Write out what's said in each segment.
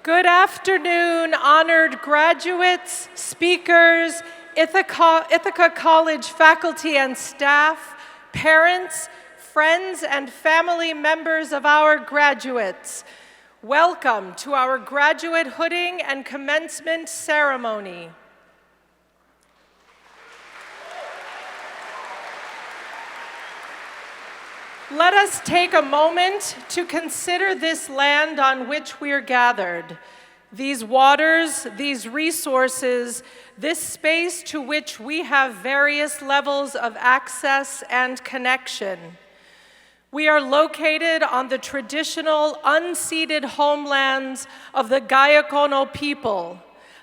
Good afternoon, honored graduates, speakers, Ithaca College faculty and staff, parents, friends, and family members of our graduates. Welcome to our graduate hooding and commencement ceremony. Let us take a moment to consider this land on which we are gathered, these waters, these resources, this space to which we have various levels of access and connection. We are located on the traditional unceded homelands of the Gayakono people.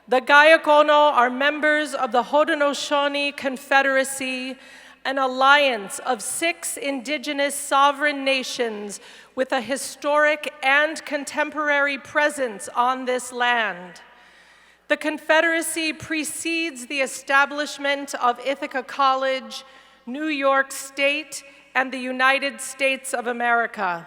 The Gayakono are members of the Haudenosaunee Confederacy, an alliance of 6 indigenous sovereign nations with a historic and contemporary presence on this land. The Confederacy precedes the establishment of Ithaca College, New York State, and the United States of America.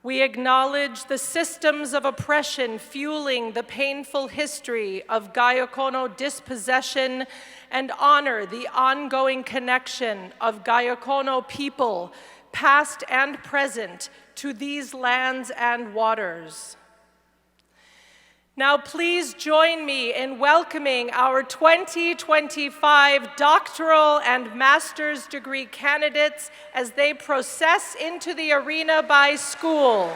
We acknowledge the systems of oppression fueling the painful history of Gayakono dispossession and honor the ongoing connection of Gayakono people, past and present, to these lands and waters. Now please join me in welcoming our 2025 doctoral and master's degree candidates as they process into the arena by school.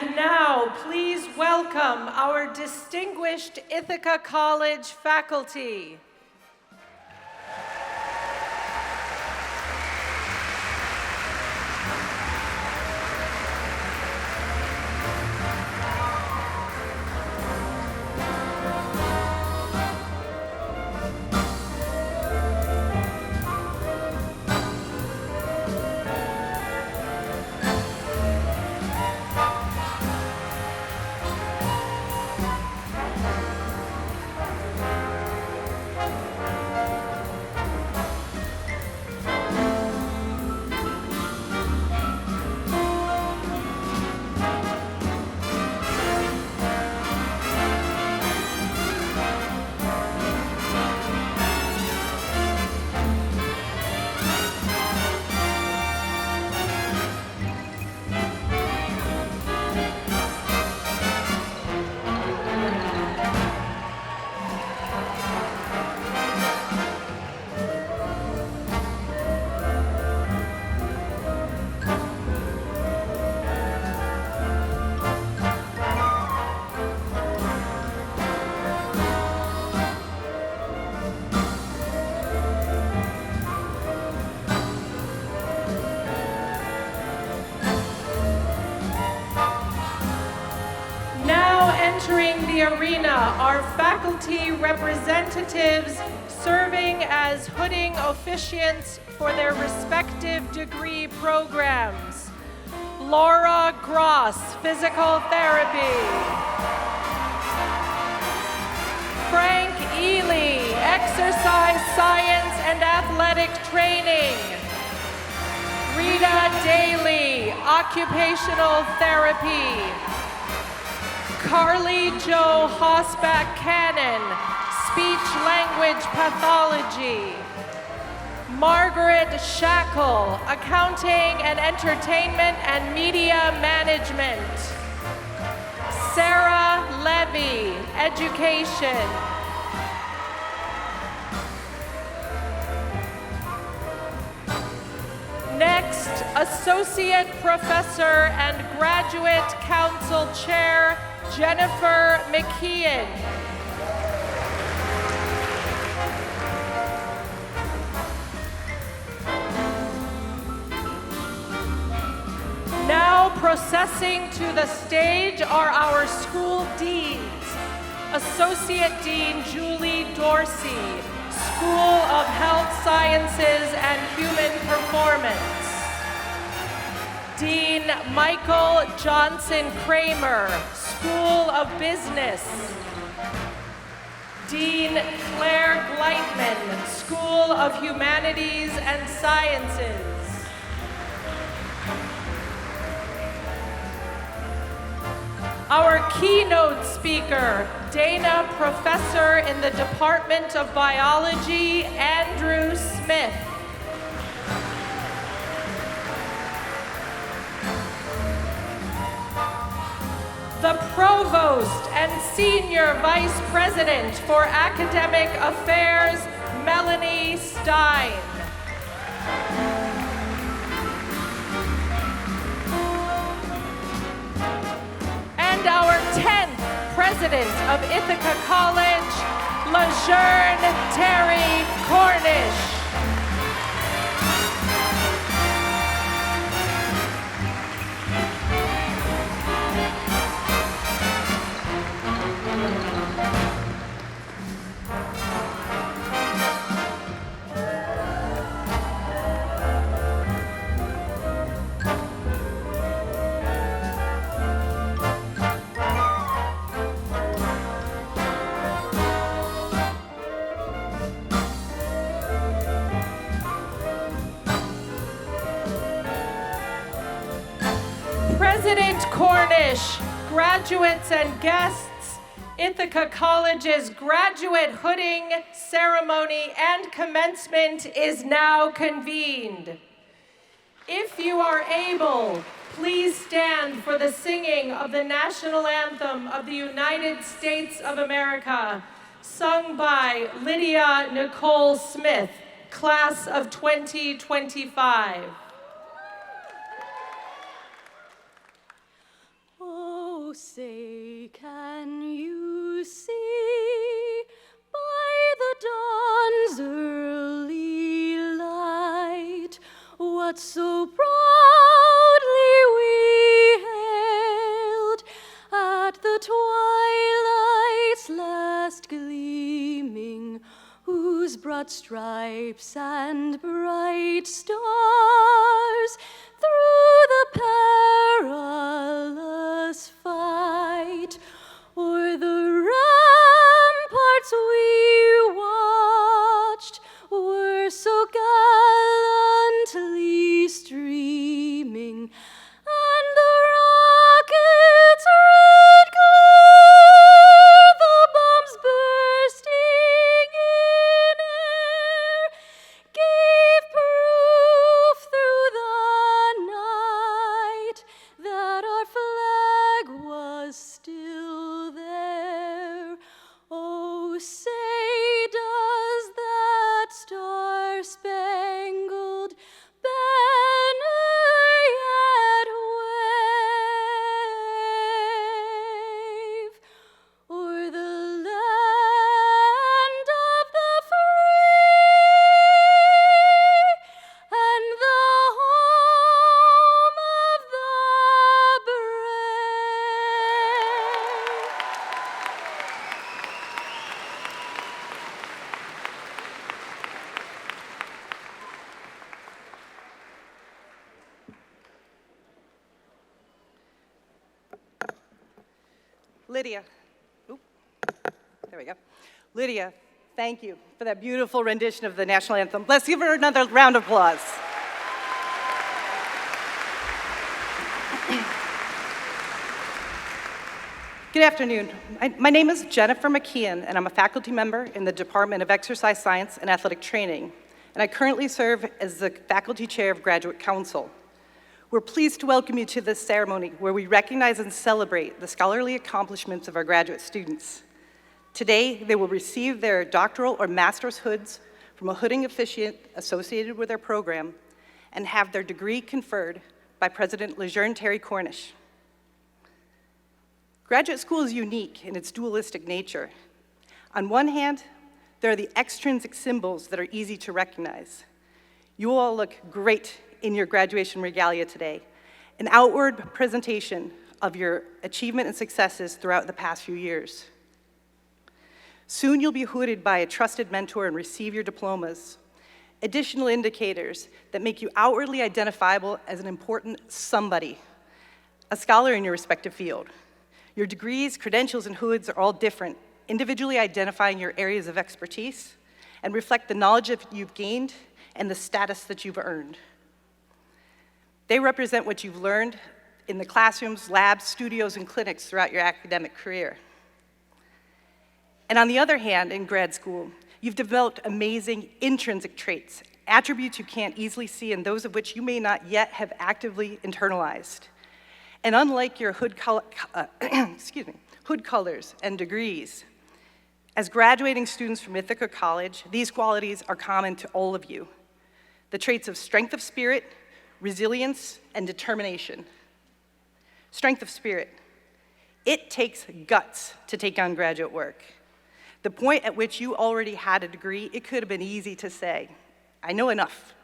And now, please welcome our distinguished Ithaca College faculty. Entering the arena are faculty representatives serving as hooding officiants for their respective degree programs. Laura Gross, Physical Therapy. Frank Ely, Exercise Science and Athletic Training. Rita Daly, Occupational Therapy. Carly Jo Hosback Cannon, Speech Language Pathology. Margaret Shackle, Accounting and Entertainment and Media Management. Sarah Levy, Education. Next, Associate Professor and Graduate Council Chair, Jennifer McKeon. Now processing to the stage are our school deans. Associate Dean Julie Dorsey, School of Health Sciences and Human Performance. Dean Michael Johnson Kramer, School of Business. Dean Claire Gleitman, School of Humanities and Sciences. Our keynote speaker, Dana Professor in the Department of Biology, Andrew Smith. The Provost and Senior Vice President for Academic Affairs, Melanie Stein. And our 10th President of Ithaca College, LaJearne Terry Cornish. President Cornish, graduates and guests, Ithaca College's graduate hooding ceremony and commencement is now convened. If you are able, please stand for the singing of the national anthem of the United States of America, sung by Lydia Nicole Smith, class of 2025. Oh, say, can you see by the dawn's early light what so proudly we hailed at the twilight's last gleaming, whose broad stripes and bright stars through the perilous fight o'er the ramparts we watched were so gallantly streaming, and the rockets' red glare, the bombs bursting in air, gave proof through the night that our flag was still there. Oh, say, does that star-spangled banner yet wave o'er the land of the free and the home of the Lydia, there we go. Lydia, thank you for that beautiful rendition of the national anthem. Let's give her another round of applause. Good afternoon. My name is Jennifer McKeon, and I'm a faculty member in the Department of Exercise Science and Athletic Training, and I currently serve as the faculty chair of Graduate Council. We're pleased to welcome you to this ceremony where we recognize and celebrate the scholarly accomplishments of our graduate students. Today, they will receive their doctoral or master's hoods from a hooding officiant associated with their program and have their degree conferred by President Lejeune Terry Cornish. Graduate school is unique in its dualistic nature. On one hand, there are the extrinsic symbols that are easy to recognize. You all look great in your graduation regalia today, an outward presentation of your achievement and successes throughout the past few years. Soon you'll be hooded by a trusted mentor and receive your diplomas, additional indicators that make you outwardly identifiable as an important somebody, a scholar in your respective field. Your degrees, credentials, and hoods are all different, individually identifying your areas of expertise and reflect the knowledge that you've gained and the status that you've earned. They represent what you've learned in the classrooms, labs, studios, and clinics throughout your academic career. And on the other hand, in grad school, you've developed amazing intrinsic traits, attributes you can't easily see and those of which you may not yet have actively internalized. And unlike your hood colors and degrees, as graduating students from Ithaca College, these qualities are common to all of you. The traits of strength of spirit, resilience, and determination. Strength of spirit. It takes guts to take on graduate work. The point at which you already had a degree, it could have been easy to say, I know enough.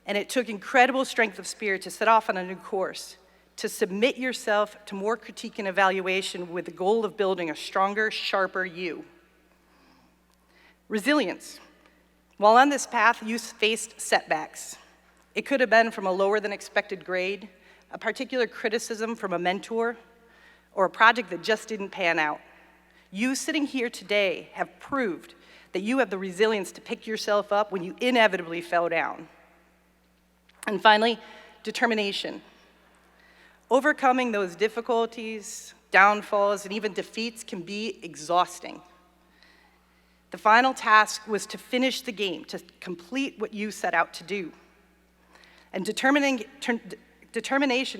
And it took incredible strength of spirit to set off on a new course, to submit yourself to more critique and evaluation with the goal of building a stronger, sharper you. Resilience. While on this path, you faced setbacks. It could have been from a lower than expected grade, a particular criticism from a mentor, or a project that just didn't pan out. You sitting here today have proved that you have the resilience to pick yourself up when you inevitably fell down. And finally, determination. Overcoming those difficulties, downfalls, and even defeats can be exhausting. The final task was to finish the game, to complete what you set out to do. And determination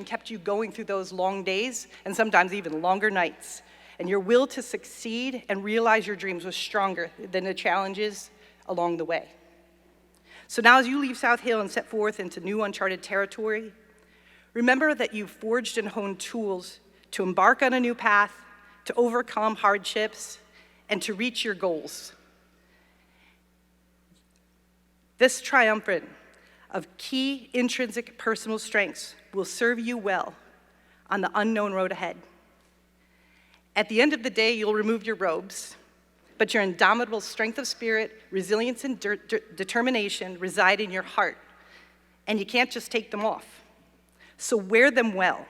kept you going through those long days and sometimes even longer nights. And your will to succeed and realize your dreams was stronger than the challenges along the way. So now as you leave South Hill and set forth into new uncharted territory, remember that you've forged and honed tools to embark on a new path, to overcome hardships, and to reach your goals. This triumvirate of key intrinsic personal strengths will serve you well on the unknown road ahead. At the end of the day, you'll remove your robes, but your indomitable strength of spirit, resilience, and determination reside in your heart, and you can't just take them off. So wear them well.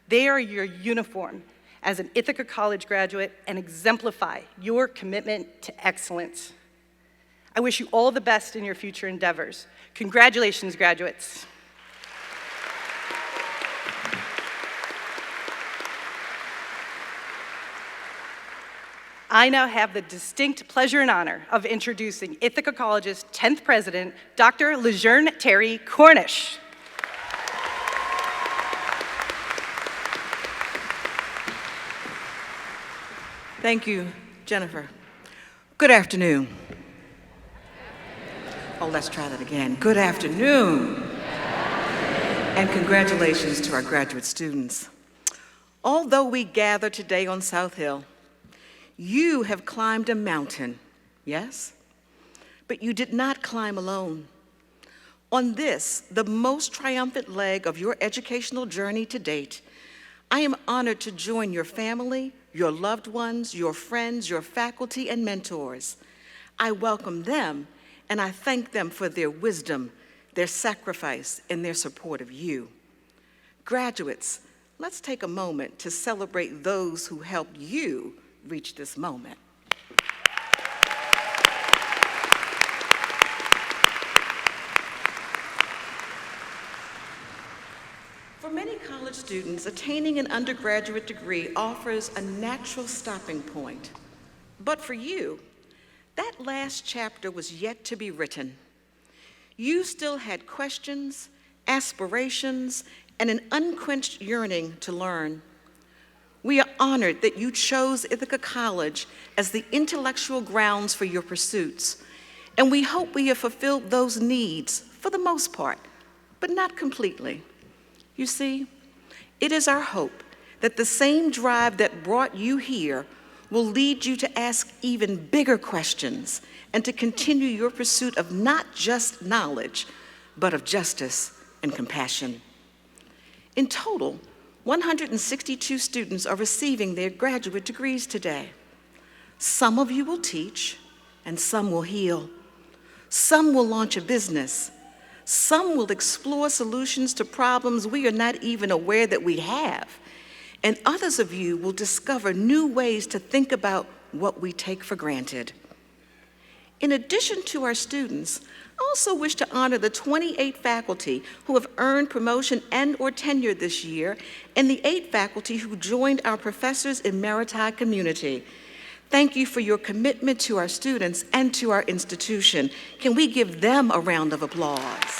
They are your uniform as an Ithaca College graduate and exemplify your commitment to excellence. I wish you all the best in your future endeavors. Congratulations, graduates. I now have the distinct pleasure and honor of introducing Ithaca College's 10th president, Dr. Lejeune Terry Cornish. Thank you, Jennifer. Good afternoon. Oh, let's try that again. Good afternoon. And congratulations to our graduate students. Although we gather today on South Hill, you have climbed a mountain, yes? But you did not climb alone. On this, the most triumphant leg of your educational journey to date, I am honored to join your family, your loved ones, your friends, your faculty, and mentors. I welcome them, and I thank them for their wisdom, their sacrifice, and their support of you. Graduates, let's take a moment to celebrate those who helped you reach this moment. For many college students, attaining an undergraduate degree offers a natural stopping point. But for you, that last chapter was yet to be written. You still had questions, aspirations, and an unquenched yearning to learn. We are honored that you chose Ithaca College as the intellectual grounds for your pursuits, and we hope we have fulfilled those needs for the most part, but not completely. You see, it is our hope that the same drive that brought you here will lead you to ask even bigger questions and to continue your pursuit of not just knowledge, but of justice and compassion. In total, 162 students are receiving their graduate degrees today. Some of you will teach, and some will heal. Some will launch a business. Some will explore solutions to problems we are not even aware that we have. And others of you will discover new ways to think about what we take for granted. In addition to our students, I also wish to honor the 28 faculty who have earned promotion and/or tenure this year, and the 8 faculty who joined our Professors Emeriti community. Thank you for your commitment to our students and to our institution. Can we give them a round of applause?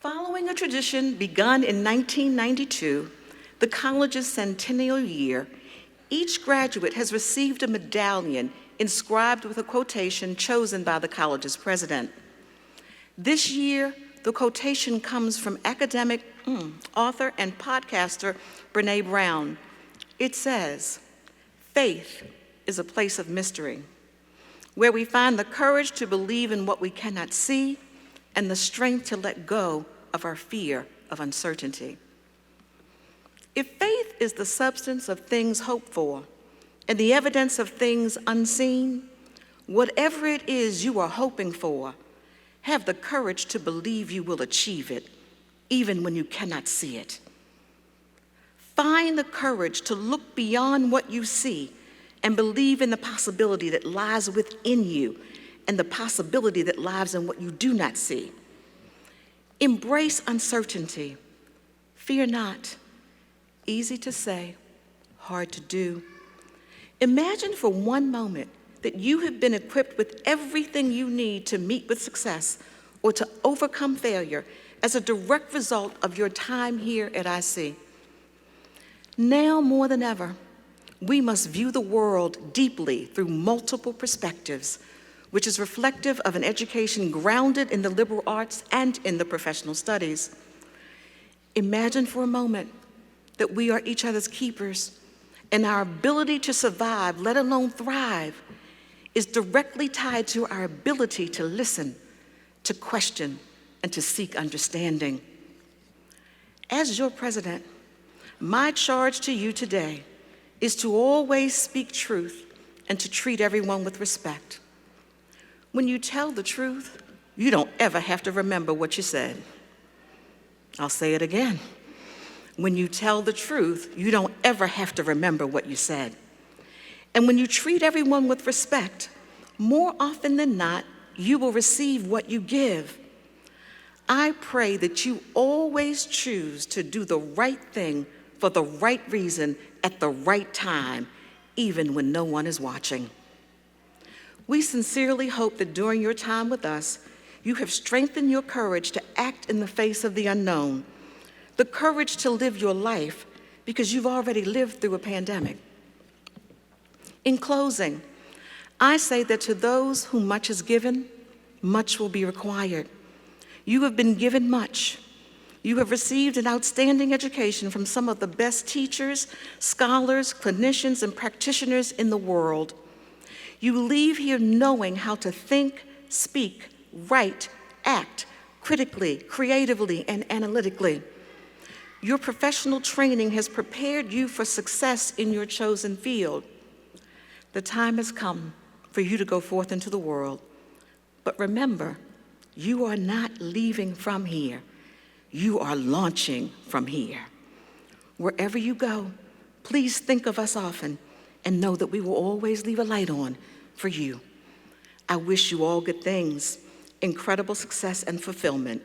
Following a tradition begun in 1992, the college's centennial year, each graduate has received a medallion inscribed with a quotation chosen by the college's president. This year, the quotation comes from academic, author, and podcaster Brené Brown. It says, "Faith is a place of mystery, where we find the courage to believe in what we cannot see and the strength to let go of our fear of uncertainty." If faith is the substance of things hoped for and the evidence of things unseen, whatever it is you are hoping for, have the courage to believe you will achieve it, even when you cannot see it. Find the courage to look beyond what you see and believe in the possibility that lies within you and the possibility that lies in what you do not see. Embrace uncertainty. Fear not. Easy to say, hard to do. Imagine for one moment that you have been equipped with everything you need to meet with success or to overcome failure as a direct result of your time here at IC. Now more than ever, we must view the world deeply through multiple perspectives. which is reflective of an education grounded in the liberal arts and in the professional studies. Imagine for a moment that we are each other's keepers, and our ability to survive, let alone thrive, is directly tied to our ability to listen, to question, and to seek understanding. As your president, my charge to you today is to always speak truth and to treat everyone with respect. When you tell the truth, you don't ever have to remember what you said. I'll say it again. When you tell the truth, you don't ever have to remember what you said. And when you treat everyone with respect, more often than not, you will receive what you give. I pray that you always choose to do the right thing for the right reason at the right time, even when no one is watching. We sincerely hope that during your time with us, you have strengthened your courage to act in the face of the unknown, the courage to live your life because you've already lived through a pandemic. In closing, I say that to those whom much is given, much will be required. You have been given much. You have received an outstanding education from some of the best teachers, scholars, clinicians, and practitioners in the world. You leave here knowing how to think, speak, write, act critically, creatively, and analytically. Your professional training has prepared you for success in your chosen field. The time has come for you to go forth into the world. But remember, you are not leaving from here. You are launching from here. Wherever you go, please think of us often and know that we will always leave a light on for you. I wish you all good things, incredible success and fulfillment.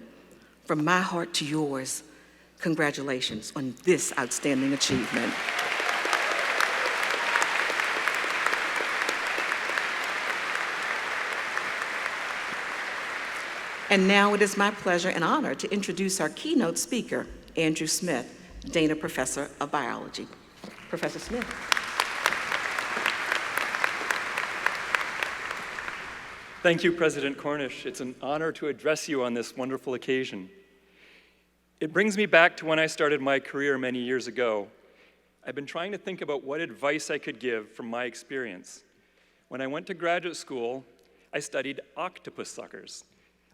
From my heart to yours, congratulations on this outstanding achievement. And now it is my pleasure and honor to introduce our keynote speaker, Andrew Smith, Dana Professor of Biology. Professor Smith. Thank you, President Cornish. It's an honor to address you on this wonderful occasion. It brings me back to when I started my career many years ago. I've been trying to think about what advice I could give from my experience. When I went to graduate school, I studied octopus suckers.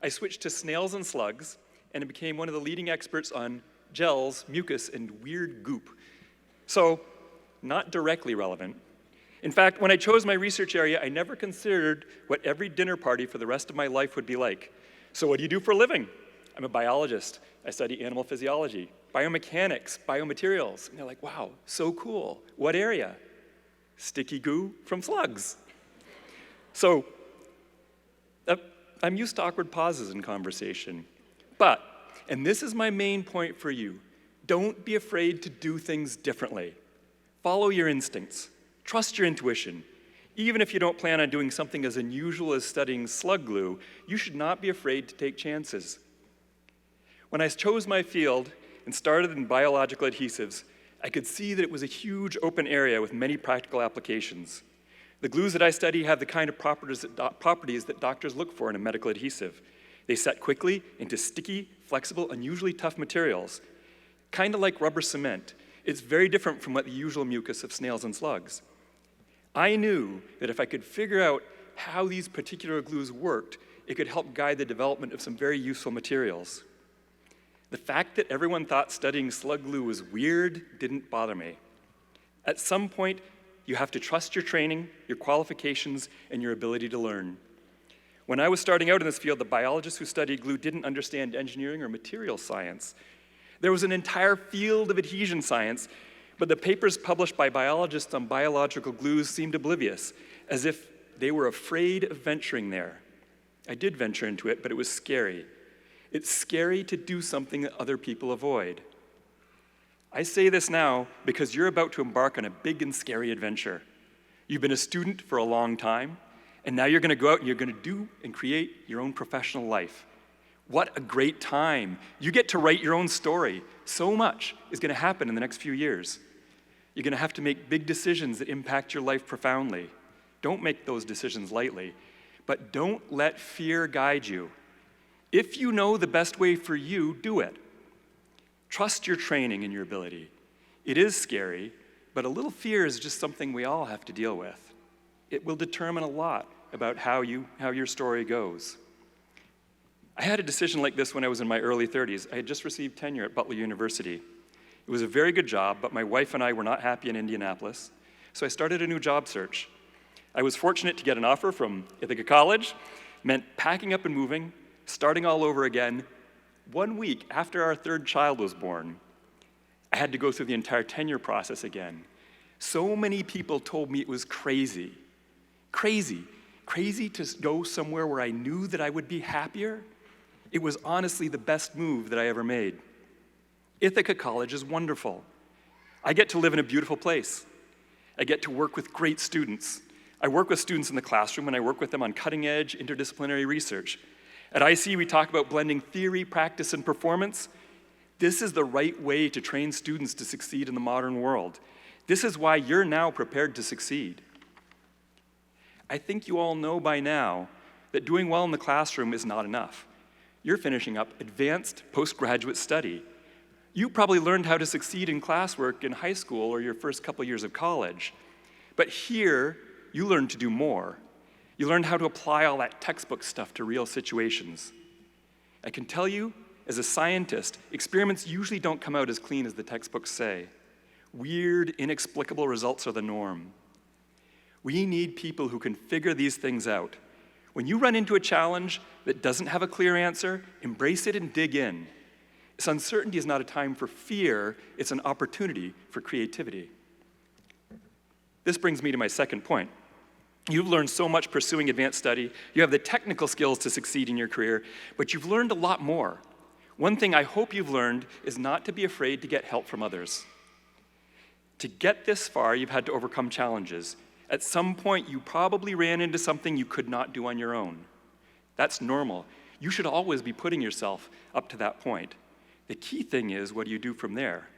I switched to snails and slugs, and became one of the leading experts on gels, mucus, and weird goop. So, not directly relevant. In fact, when I chose my research area, I never considered what every dinner party for the rest of my life would be like. So what do you do for a living? I'm a biologist. I study animal physiology, biomechanics, biomaterials. And they're like, wow, so cool. What area? Sticky goo from slugs. So, I'm used to awkward pauses in conversation. But, and this is my main point for you, don't be afraid to do things differently. Follow your instincts. Trust your intuition. Even if you don't plan on doing something as unusual as studying slug glue, you should not be afraid to take chances. When I chose my field and started in biological adhesives, I could see that it was a huge open area with many practical applications. The glues that I study have the kind of properties that doctors look for in a medical adhesive. They set quickly into sticky, flexible, unusually tough materials, kind of like rubber cement. It's very different from what the usual mucus of snails and slugs. I knew that if I could figure out how these particular glues worked, it could help guide the development of some very useful materials. The fact that everyone thought studying slug glue was weird didn't bother me. At some point, you have to trust your training, your qualifications, and your ability to learn. When I was starting out in this field, the biologists who studied glue didn't understand engineering or material science. There was an entire field of adhesion science, but the papers published by biologists on biological glues seemed oblivious, as if they were afraid of venturing there. I did venture into it, but it was scary. It's scary to do something that other people avoid. I say this now because you're about to embark on a big and scary adventure. You've been a student for a long time, and now you're going to go out and you're going to do and create your own professional life. What a great time. You get to write your own story. So much is going to happen in the next few years. You're going to have to make big decisions that impact your life profoundly. Don't make those decisions lightly. but don't let fear guide you. If you know the best way for you, do it. Trust your training and your ability. It is scary, but a little fear is just something we all have to deal with. It will determine a lot about how your story goes. I had a decision like this when I was in my early 30s. I had just received tenure at Butler University. It was a very good job, but my wife and I were not happy in Indianapolis, so I started a new job search. I was fortunate to get an offer from Ithaca College, meant packing up and moving, starting all over again, 1 week after our third child was born. I had to go through the entire tenure process again. So many people told me it was crazy. Crazy to go somewhere where I knew that I would be happier. It was honestly the best move that I ever made. Ithaca College is wonderful. I get to live in a beautiful place. I get to work with great students. I work with students in the classroom, and I work with them on cutting-edge interdisciplinary research. At IC, we talk about blending theory, practice, and performance. This is the right way to train students to succeed in the modern world. This is why you're now prepared to succeed. I think you all know by now that doing well in the classroom is not enough. You're finishing up advanced postgraduate study. You probably learned how to succeed in classwork in high school or your first couple years of college. But here, you learned to do more. You learned how to apply all that textbook stuff to real situations. I can tell you, as a scientist, experiments usually don't come out as clean as the textbooks say. Weird, inexplicable results are the norm. We need people who can figure these things out. When you run into a challenge that doesn't have a clear answer, embrace it and dig in. This uncertainty is not a time for fear, it's an opportunity for creativity. This brings me to my second point. You've learned so much pursuing advanced study. You have the technical skills to succeed in your career, but you've learned a lot more. One thing I hope you've learned is not to be afraid to get help from others. To get this far, you've had to overcome challenges. At some point, you probably ran into something you could not do on your own. That's normal. You should always be putting yourself up to that point. The key thing is, what do you do from there?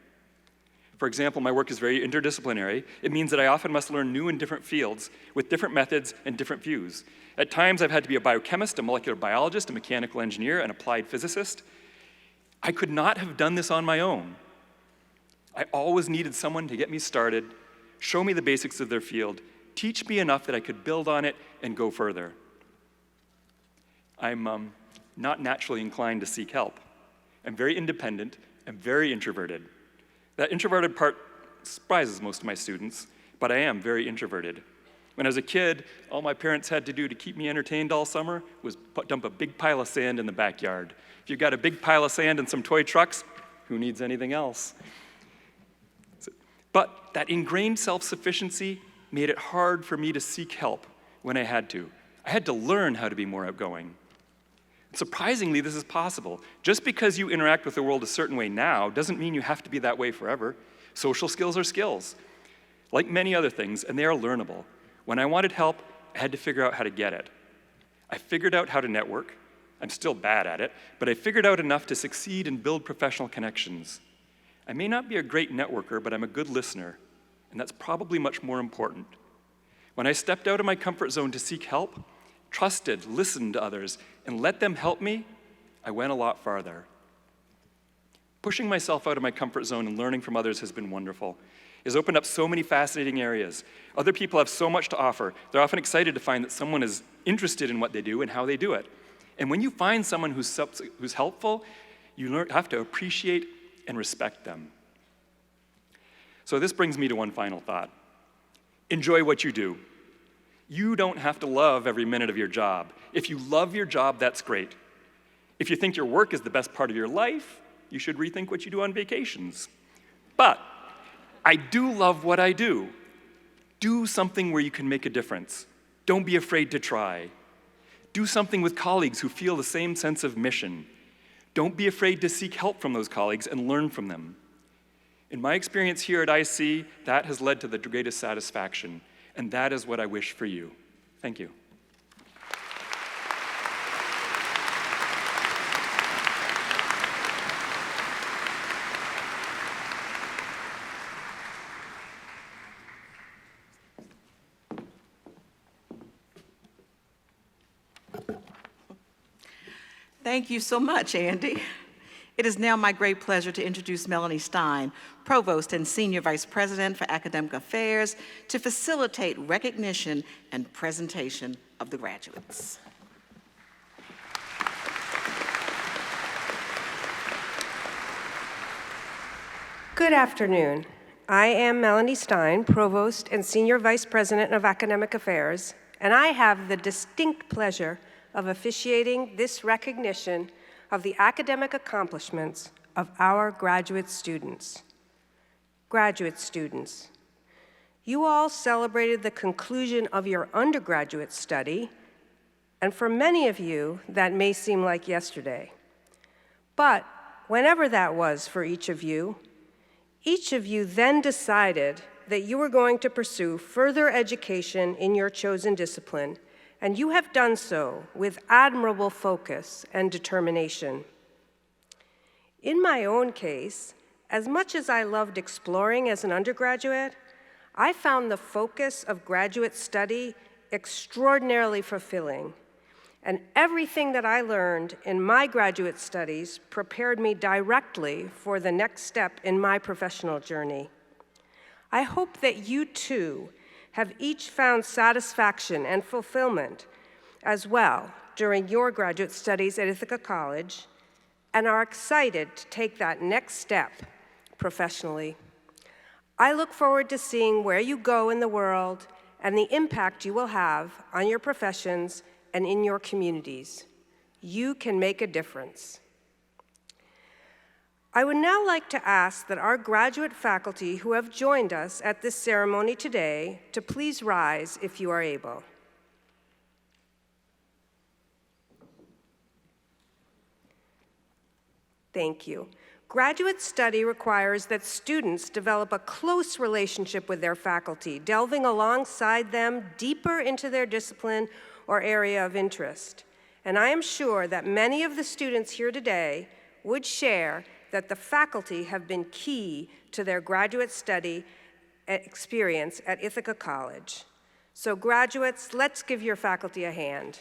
For example, my work is very interdisciplinary. It means that I often must learn new and different fields with different methods and different views. At times, I've had to be a biochemist, a molecular biologist, a mechanical engineer, an applied physicist. I could not have done this on my own. I always needed someone to get me started, show me the basics of their field, teach me enough that I could build on it and go further. I'm not naturally inclined to seek help. I'm very independent. I'm very introverted. That introverted part surprises most of my students, but I am very introverted. When I was a kid, all my parents had to do to keep me entertained all summer was dump a big pile of sand in the backyard. If you've got a big pile of sand and some toy trucks, who needs anything else? But that ingrained self-sufficiency made it hard for me to seek help when I had to. I had to learn how to be more outgoing. Surprisingly, this is possible. Just because you interact with the world a certain way now doesn't mean you have to be that way forever. Social skills are skills, like many other things, and they are learnable. When I wanted help, I had to figure out how to get it. I figured out how to network. I'm still bad at it, but I figured out enough to succeed and build professional connections. I may not be a great networker, but I'm a good listener, and that's probably much more important. When I stepped out of my comfort zone to seek help, trusted, listened to others, and let them help me, I went a lot farther. Pushing myself out of my comfort zone and learning from others has been wonderful. It's opened up so many fascinating areas. Other people have so much to offer. They're often excited to find that someone is interested in what they do and how they do it. And when you find someone who's helpful, you have to appreciate and respect them. So this brings me to one final thought. Enjoy what you do. You don't have to love every minute of your job. If you love your job, that's great. If you think your work is the best part of your life, you should rethink what you do on vacations. But I do love what I do. Do something where you can make a difference. Don't be afraid to try. Do something with colleagues who feel the same sense of mission. Don't be afraid to seek help from those colleagues and learn from them. In my experience here at IC, that has led to the greatest satisfaction. And that is what I wish for you. Thank you. Thank you so much, Andy. It is now my great pleasure to introduce Melanie Stein, Provost and Senior Vice President for Academic Affairs, to facilitate recognition and presentation of the graduates. Good afternoon. I am Melanie Stein, Provost and Senior Vice President of Academic Affairs, and I have the distinct pleasure of officiating this recognition of the academic accomplishments of our graduate students. Graduate students, you all celebrated the conclusion of your undergraduate study, and for many of you, that may seem like yesterday. But whenever that was for each of you then decided that you were going to pursue further education in your chosen discipline, and you have done so with admirable focus and determination. In my own case, as much as I loved exploring as an undergraduate, I found the focus of graduate study extraordinarily fulfilling, and everything that I learned in my graduate studies prepared me directly for the next step in my professional journey. I hope that you too have each found satisfaction and fulfillment as well during your graduate studies at Ithaca College and are excited to take that next step professionally. I look forward to seeing where you go in the world and the impact you will have on your professions and in your communities. You can make a difference. I would now like to ask that our graduate faculty who have joined us at this ceremony today to please rise if you are able. Thank you. Graduate study requires that students develop a close relationship with their faculty, delving alongside them deeper into their discipline or area of interest. And I am sure that many of the students here today would share that the faculty have been key to their graduate study experience at Ithaca College. So graduates, let's give your faculty a hand.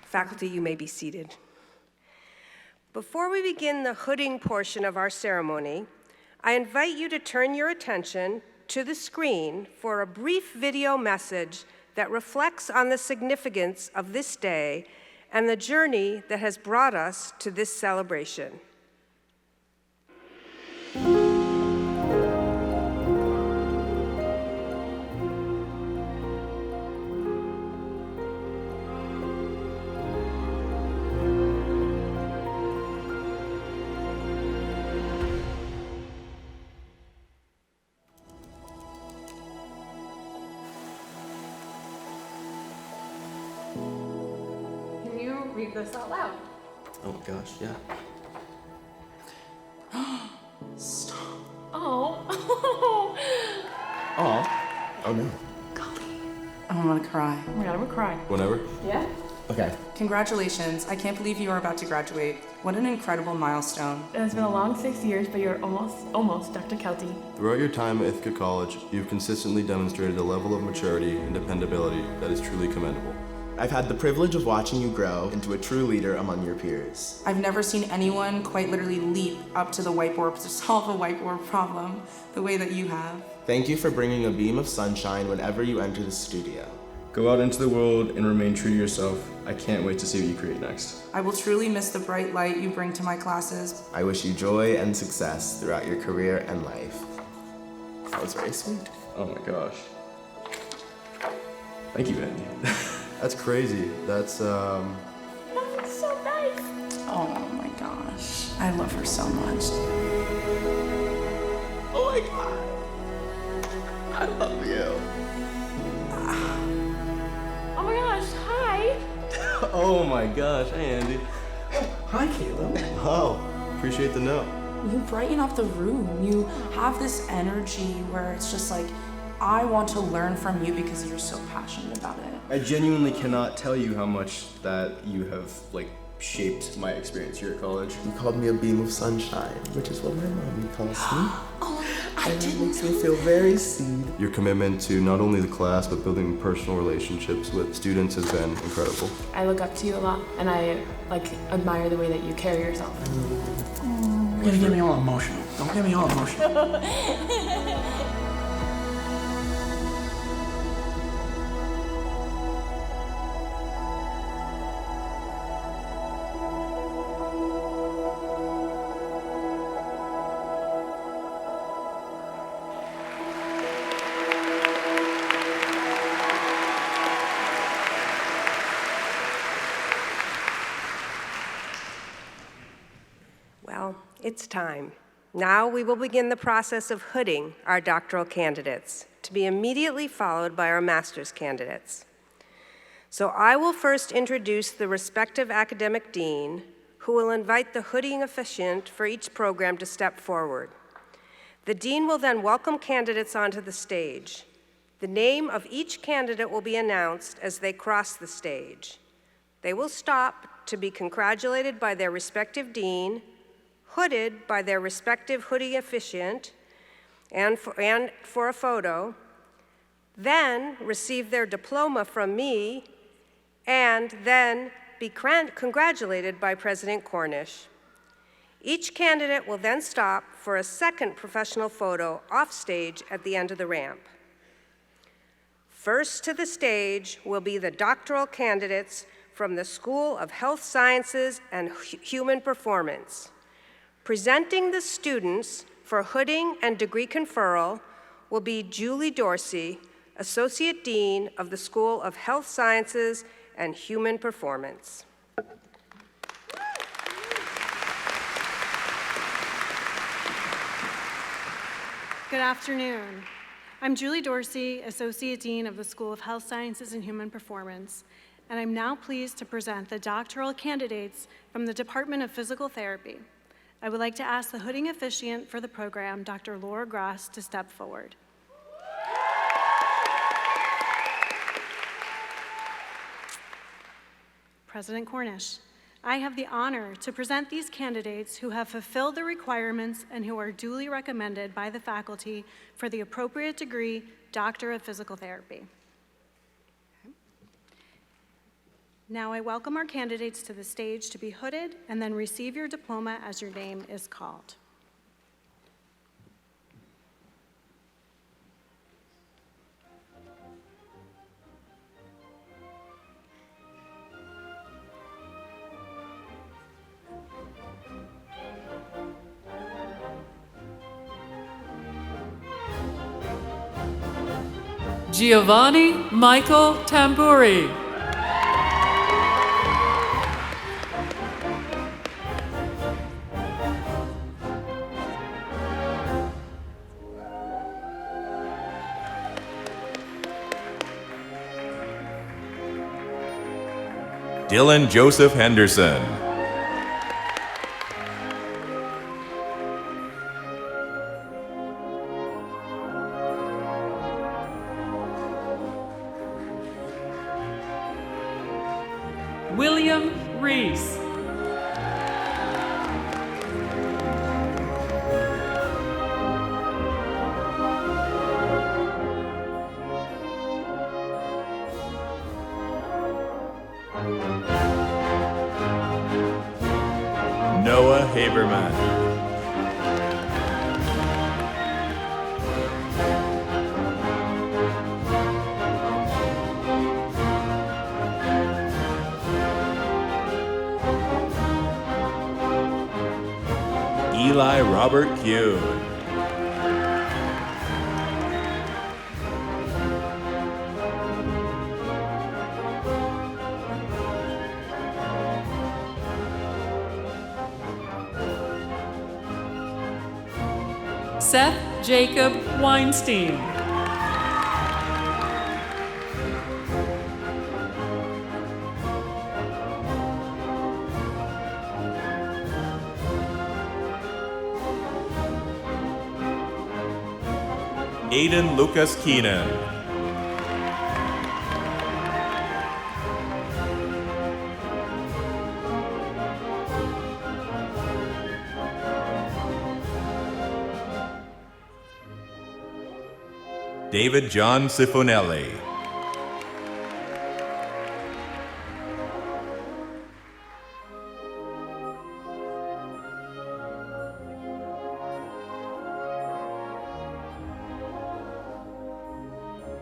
Faculty, you may be seated. Before we begin the hooding portion of our ceremony, I invite you to turn your attention to the screen for a brief video message that reflects on the significance of this day and the journey that has brought us to this celebration. Read this out loud. Oh my gosh, yeah. Stop. Oh. Oh. Oh no. I'm gonna cry. Oh my God, I'm gonna cry. Whenever? Yeah? Okay. Congratulations. I can't believe you are about to graduate. What an incredible milestone. It's been a long 6 years, but you're almost Dr. Kelty. Throughout your time at Ithaca College, you've consistently demonstrated a level of maturity and dependability that is truly commendable. I've had the privilege of watching you grow into a true leader among your peers. I've never seen anyone quite literally leap up to the whiteboard to solve a whiteboard problem the way that you have. Thank you for bringing a beam of sunshine whenever you enter the studio. Go out into the world and remain true to yourself. I can't wait to see what you create next. I will truly miss the bright light you bring to my classes. I wish you joy and success throughout your career and life. That was very sweet. Oh my gosh. Thank you, Andy. That's crazy. That's so nice. Oh my gosh. I love her so much. Oh my God. I love you. Oh my gosh, hi. Oh my gosh, hey Andy. Hi, Caleb. Oh, appreciate the note. You brighten up the room. You have this energy where it's just like, I want to learn from you because you're so passionate about it. I genuinely cannot tell you how much that you have shaped my experience here at college. You called me a beam of sunshine, which is what my mommy calls me. Oh, It makes me feel very seen. Your commitment to not only the class but building personal relationships with students has been incredible. I look up to you a lot, and I admire the way that you carry yourself. You're gonna get me all emotional. Don't get me all emotional. Well, it's time. Now we will begin the process of hooding our doctoral candidates, to be immediately followed by our master's candidates. So I will first introduce the respective academic dean, who will invite the hooding officiant for each program to step forward. The dean will then welcome candidates onto the stage. The name of each candidate will be announced as they cross the stage. They will stop to be congratulated by their respective dean, hooded by their respective hoodie officiant, and for a photo, then receive their diploma from me, and then be congratulated by President Cornish. Each candidate will then stop for a second professional photo off stage at the end of the ramp. First to the stage will be the doctoral candidates from the School of Health Sciences and Human Performance. Presenting the students for hooding and degree conferral will be Julie Dorsey, Associate Dean of the School of Health Sciences and Human Performance. Good afternoon. I'm Julie Dorsey, Associate Dean of the School of Health Sciences and Human Performance, and I'm now pleased to present the doctoral candidates from the Department of Physical Therapy. I would like to ask the hooding officiant for the program, Dr. Laura Grass, to step forward. President Cornish, I have the honor to present these candidates who have fulfilled the requirements and who are duly recommended by the faculty for the appropriate degree, Doctor of Physical Therapy. Now I welcome our candidates to the stage to be hooded and then receive your diploma as your name is called. Giovanni Michael Tamburi. Dylan Joseph Henderson. William Reese. Noah Haberman. Eli Robert Kuhn. Seth Jacob Weinstein. Aiden Lucas Keenan. David John Sifonelli.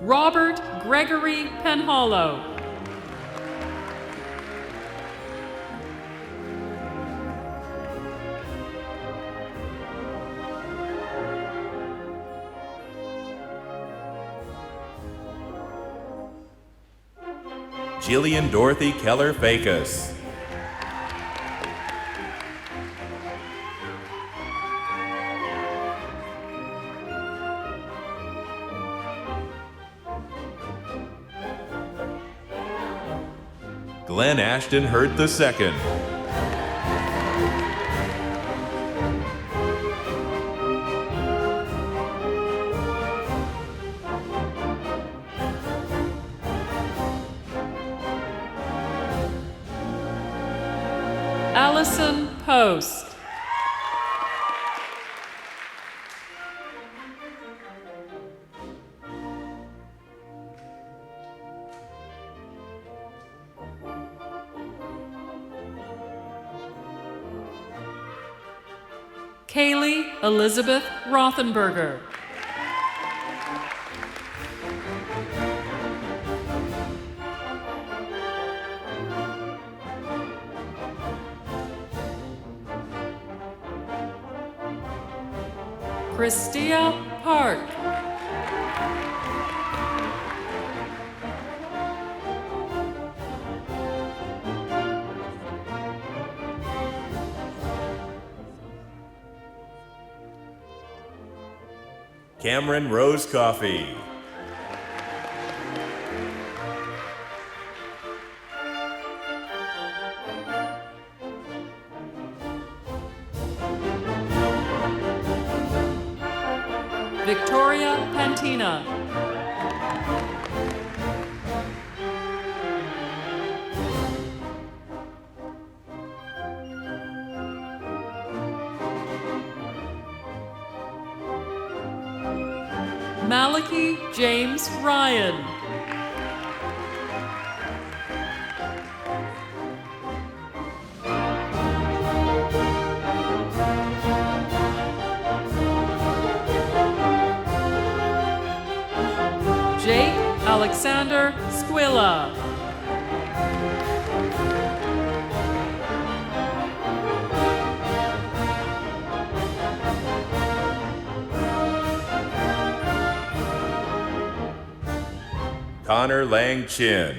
Robert Gregory Penhallow. Jillian Dorothy Keller Facus. Glenn Ashton Hurt II. Allison Post. Kaylee Elizabeth Rothenberger. Christia Park. Cameron Rose Coffey. Victoria Pantina. Malachi James Ryan. Jake Alexander Squilla. Connor Lang Chin.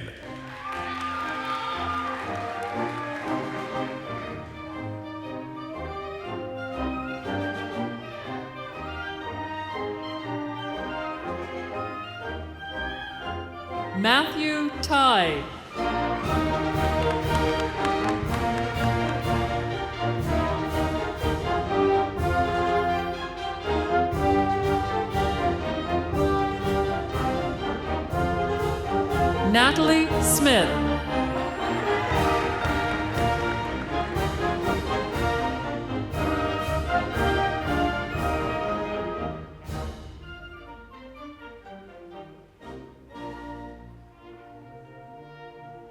Matthew Ty. Natalie Smith.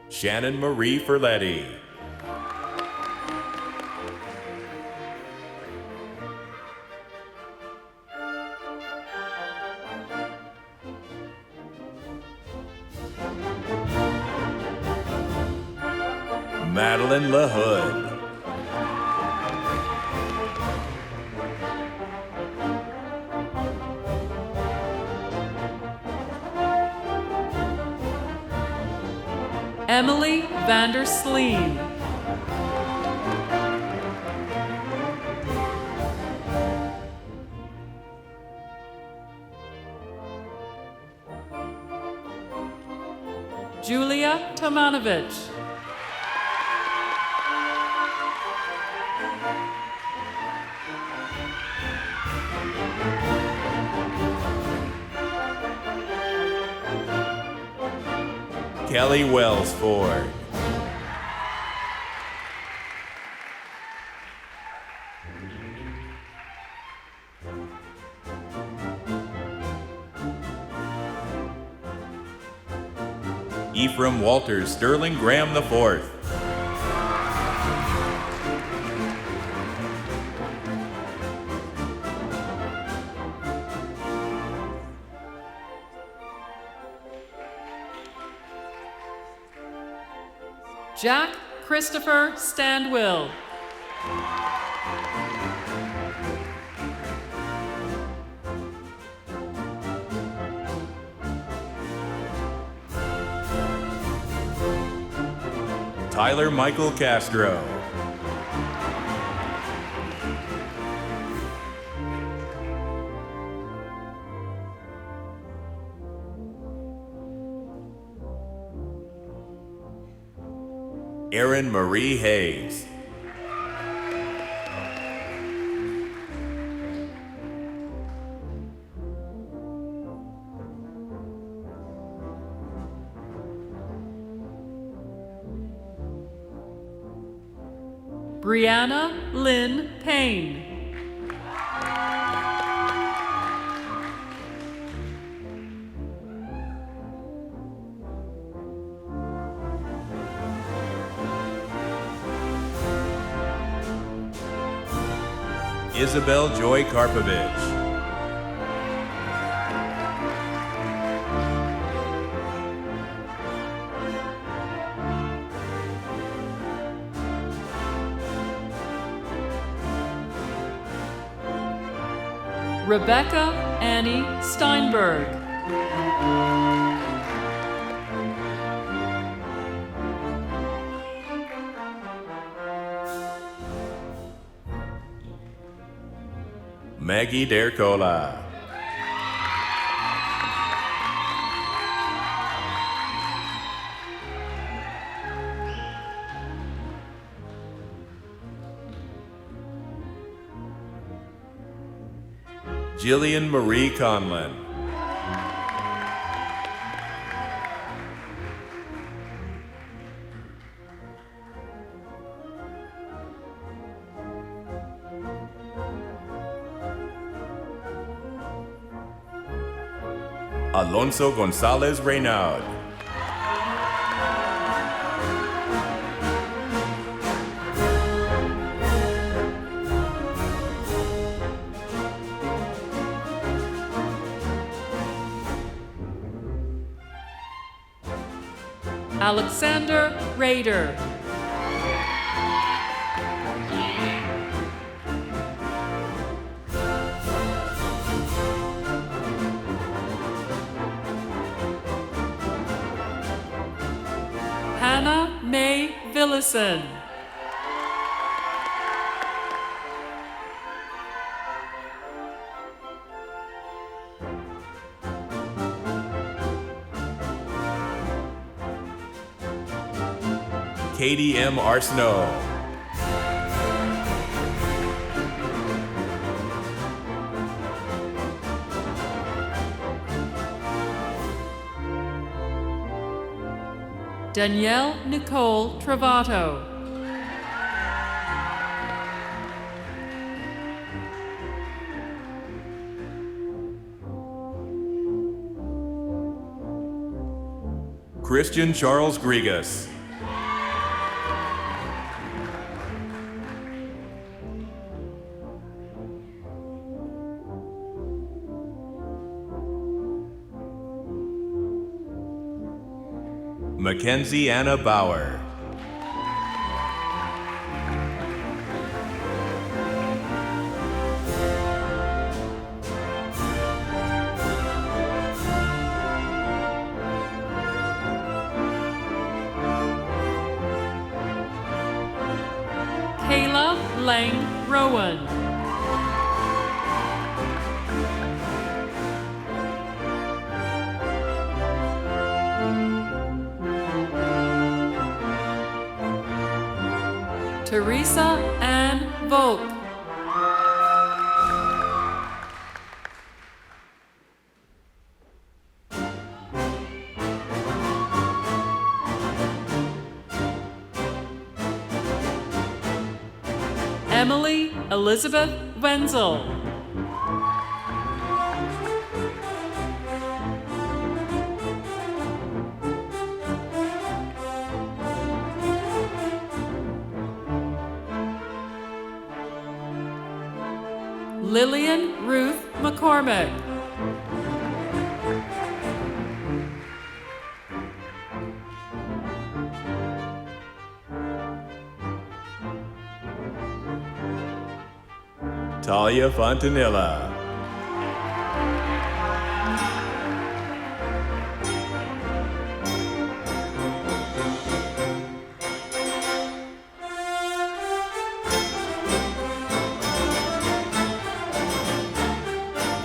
Shannon Marie Ferletti. Madeline LaHood. Emily Vandersleen. Julia Tomanovich. Kelly Wellsford. Ephraim Walter Sterling Graham IV. Jack Christopher Standwill. Tyler Michael Castro. Erin Marie Hayes. Brianna Lynn Payne. Isabel Joy Karpovich. Rebecca Annie Steinberg. Maggie Dercola. Jillian Marie Conlon. Alonso Gonzalez Reynaud. Alexander Rader. Hannah Mae Villison. Katie M. Arsenault. Danielle Nicole Travato. Christian Charles Grigas. Mackenzie Anna Bauer. Kayla Lang Rowan. Teresa Ann Volk. Emily Elizabeth Wenzel. Lillian Ruth McCormick. Talia Fontanilla.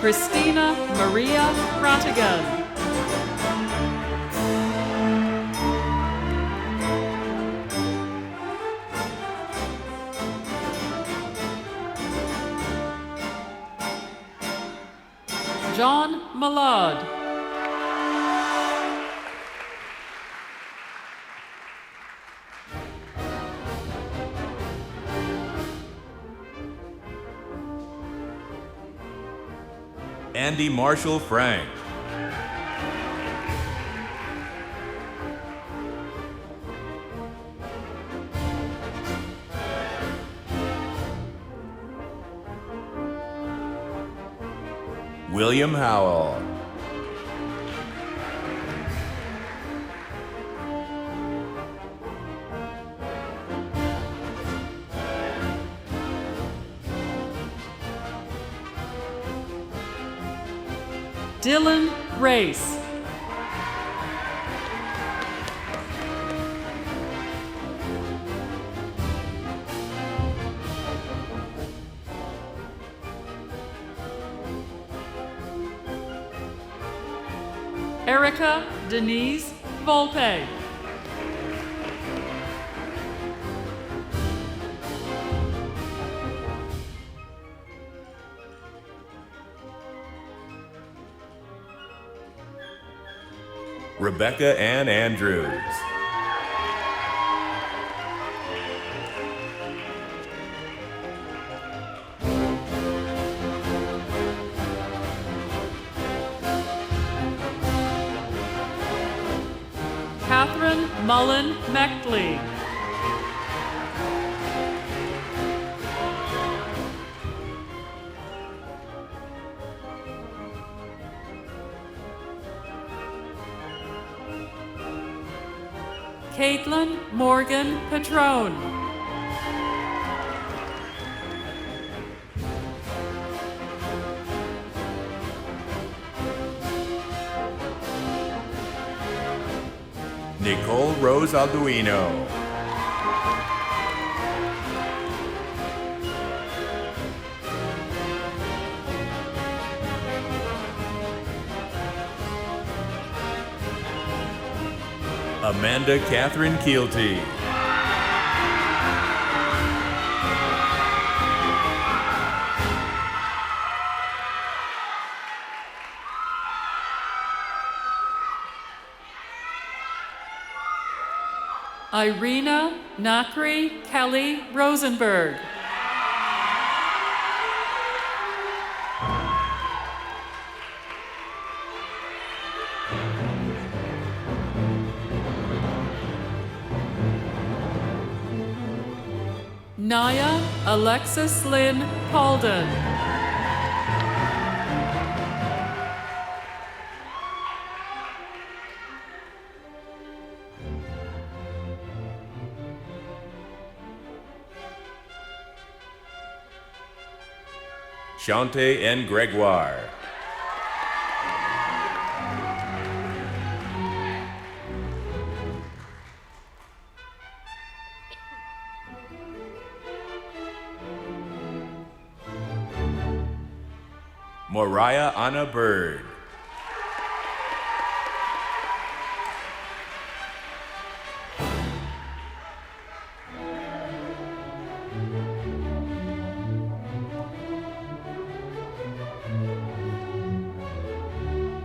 Christina Maria Rattigan. John Malad. Andy Marshall Frank. William Howell. Dylan Race. Erica Denise Volpe. Rebecca Ann Andrews. Catherine Mullen Meckley. Caitlin Morgan Patrone. Nicole Rose Alduino. Amanda Catherine Keelty. Irina Nakri Kelly Rosenberg. Naya Alexis Lynn Paulden. Shante N. Gregoire. Mariah Anna Bird.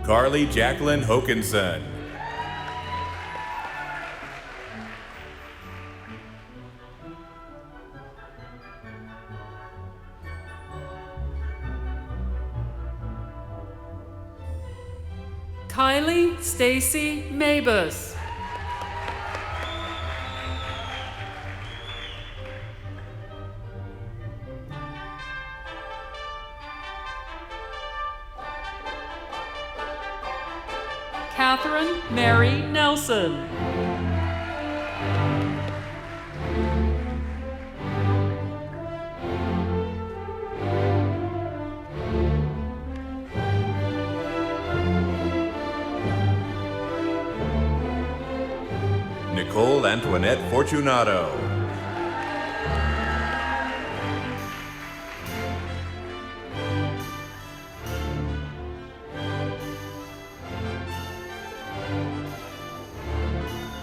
Carly Jacqueline Hokinson. Kylie Stacy Mabus. Catherine Mary Nelson. Nicole Antoinette Fortunato.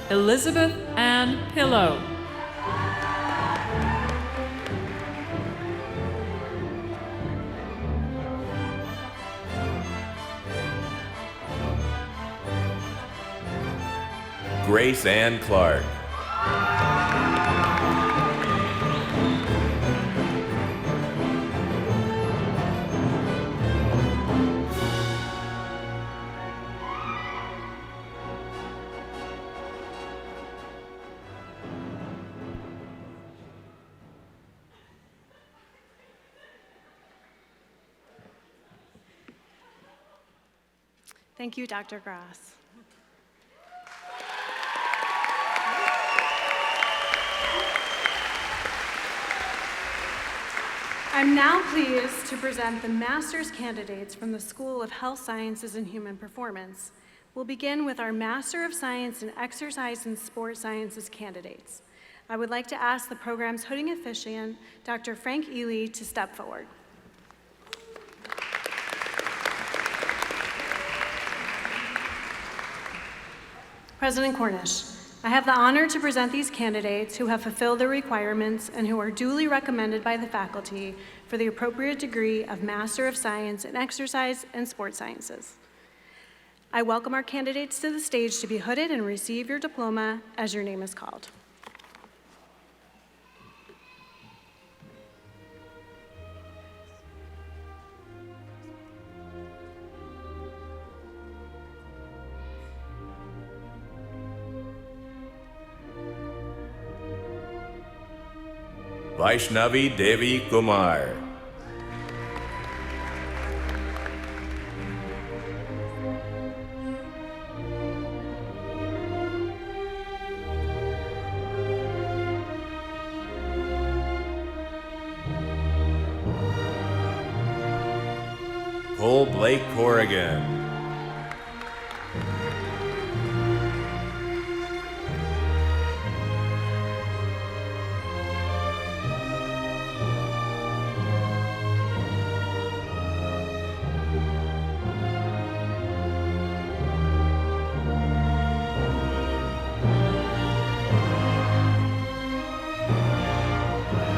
Elizabeth Ann Pillow. Grace Ann Clark. Thank you, Dr. Grass. I'm now pleased to present the master's candidates from the School of Health Sciences and Human Performance. We'll begin with our Master of Science in Exercise and Sport Sciences candidates. I would like to ask the program's hooding officiant, Dr. Frank Ely, to step forward. President Cornish, I have the honor to present these candidates who have fulfilled the requirements and who are duly recommended by the faculty for the appropriate degree of Master of Science in Exercise and Sport Sciences. I welcome our candidates to the stage to be hooded and receive your diploma as your name is called. Vaishnavi Devi Kumar. Cole Blake Corrigan.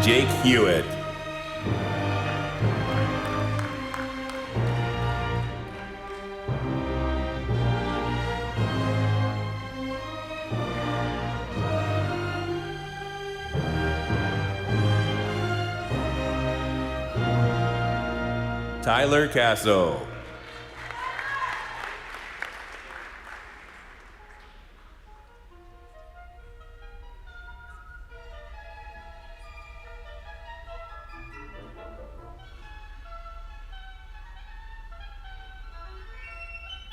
Jake Hewitt. Tyler Casso.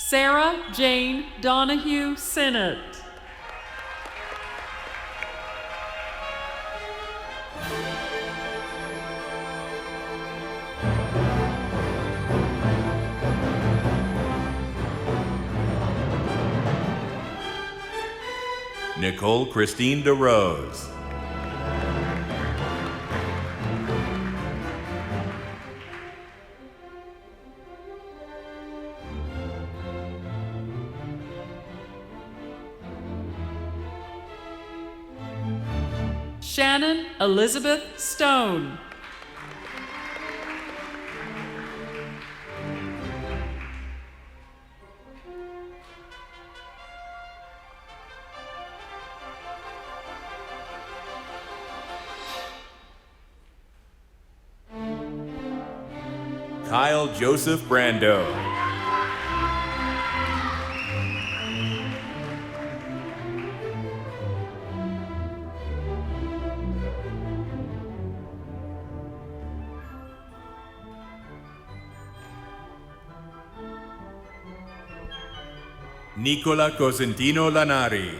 Sarah Jane Donahue Sinnott. Nicole Christine DeRose. Shannon Elizabeth Stone. Kyle Joseph Brando. Nicola Cosentino Lanari.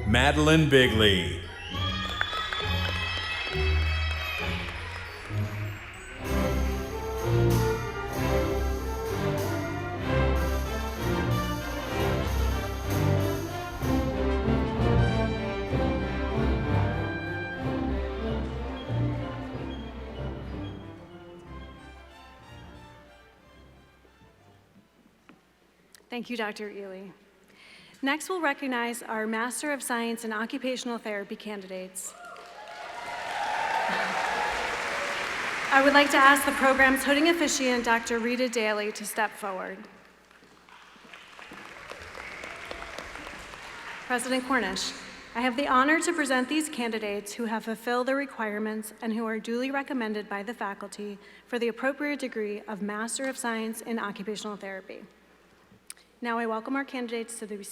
Madeline Bigley. Thank you, Dr. Ely. Next, we'll recognize our Master of Science in Occupational Therapy candidates. I would like to ask the program's hooding officiant, Dr. Rita Daly, to step forward. President Cornish, I have the honor to present these candidates who have fulfilled the requirements and who are duly recommended by the faculty for the appropriate degree of Master of Science in Occupational Therapy. Now I welcome our candidates to the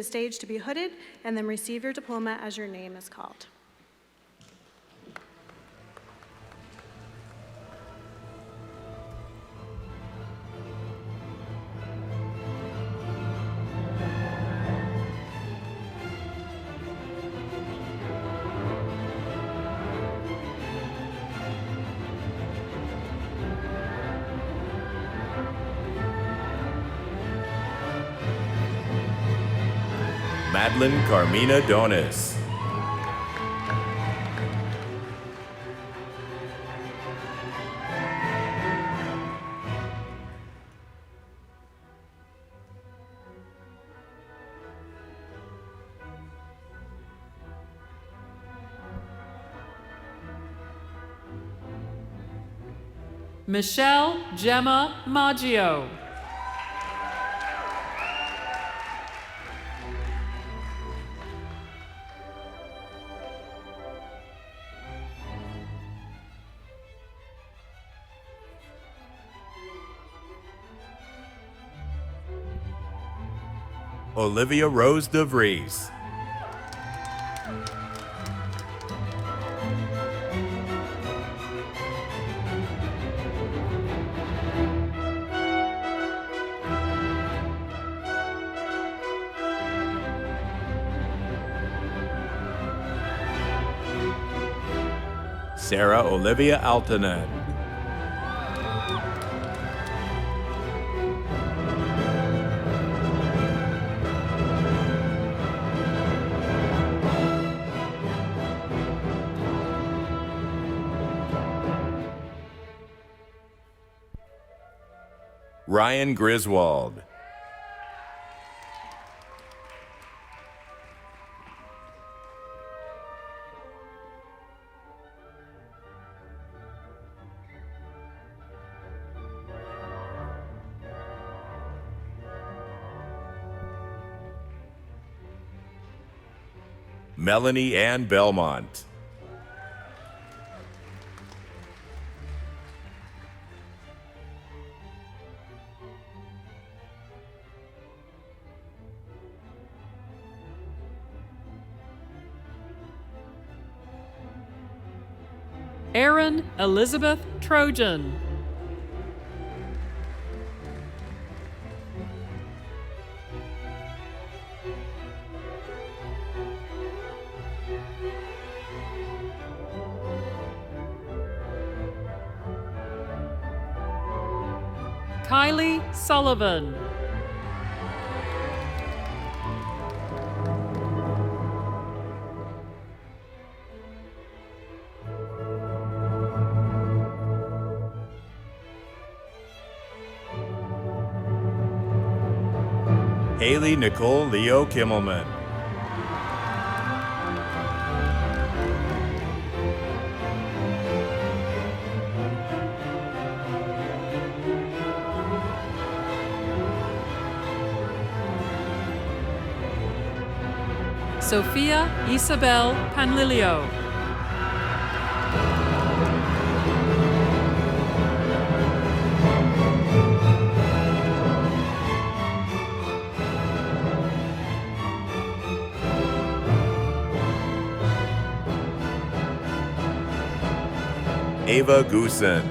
stage to be hooded and then receive your diploma as your name is called. Madeline Carmina Donis. Michelle Gemma Maggio. Olivia Rose DeVries. Sarah Olivia Altonen. Ryan Griswold. Melanie Ann Belmont. Erin Elizabeth Trojan. Kylie Sullivan. Haley Nicole Leo Kimmelman. Sophia Isabel Panlilio. Ava Goosen.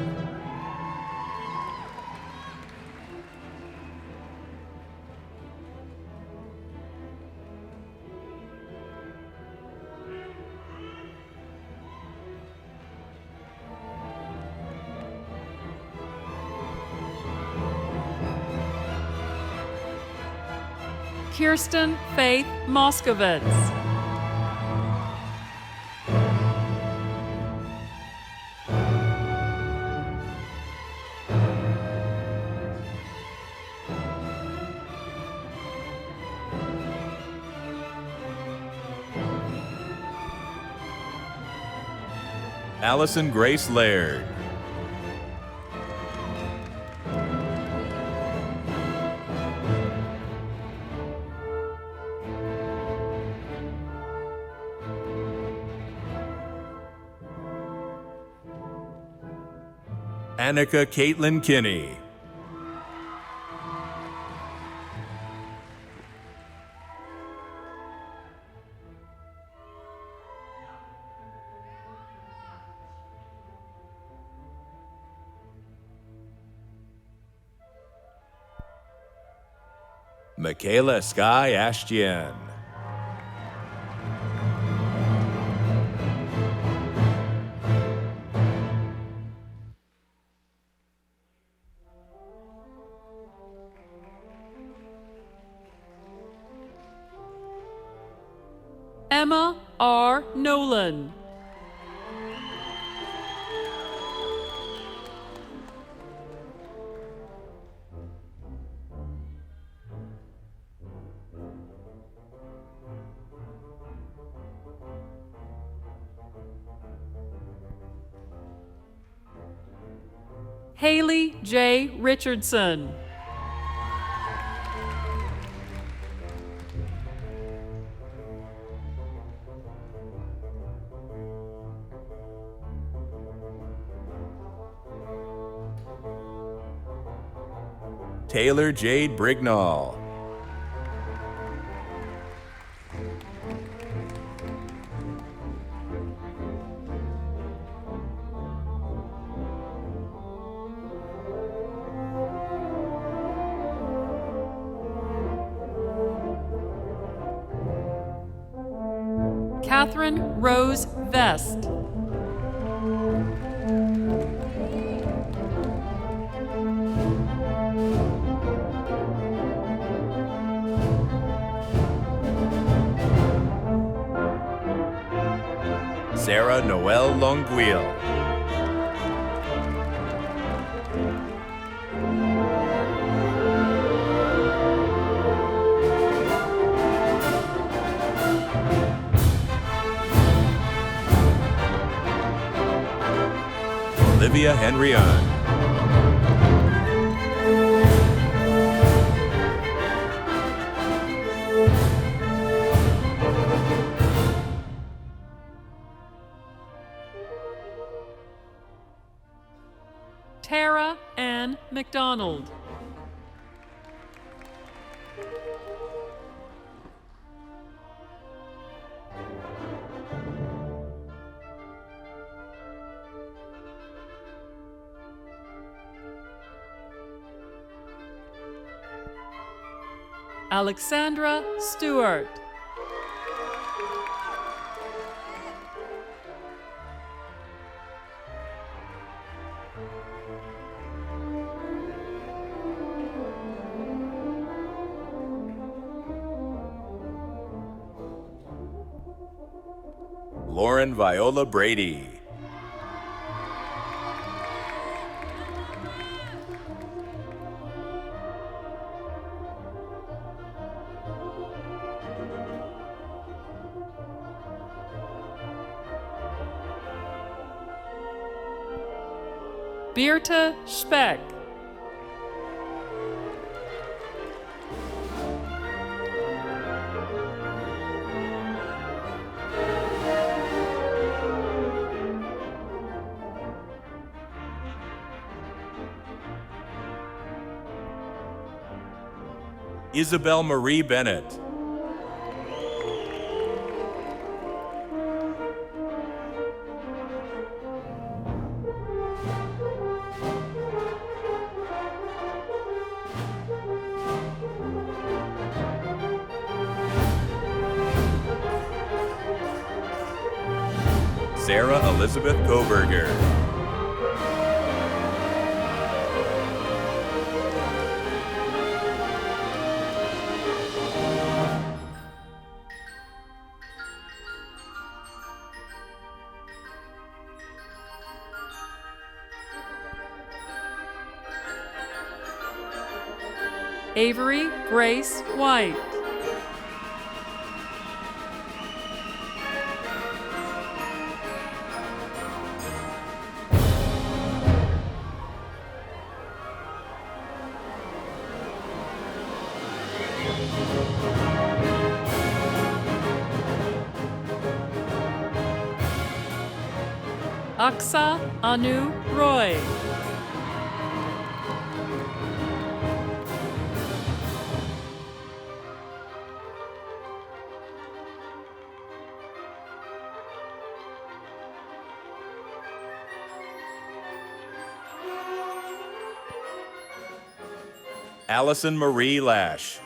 Kirsten Faith Moskowitz. Allison Grace Laird. Annika Caitlin Kinney. Michaela Sky Ashtian. Emma R. Nolan. Haley J. Richardson. Taylor Jade Brignall. Catherine Rose Vest. Sarah Noel Longuille. Olivia Henrion. Tara Ann McDonald. Alexandra Stewart. Lauren Viola Brady. Birte Speck. Isabel Marie Bennett. Sarah Elizabeth Koberger. Avery Grace White. Aksa Anu Roy. Allison Marie Lash.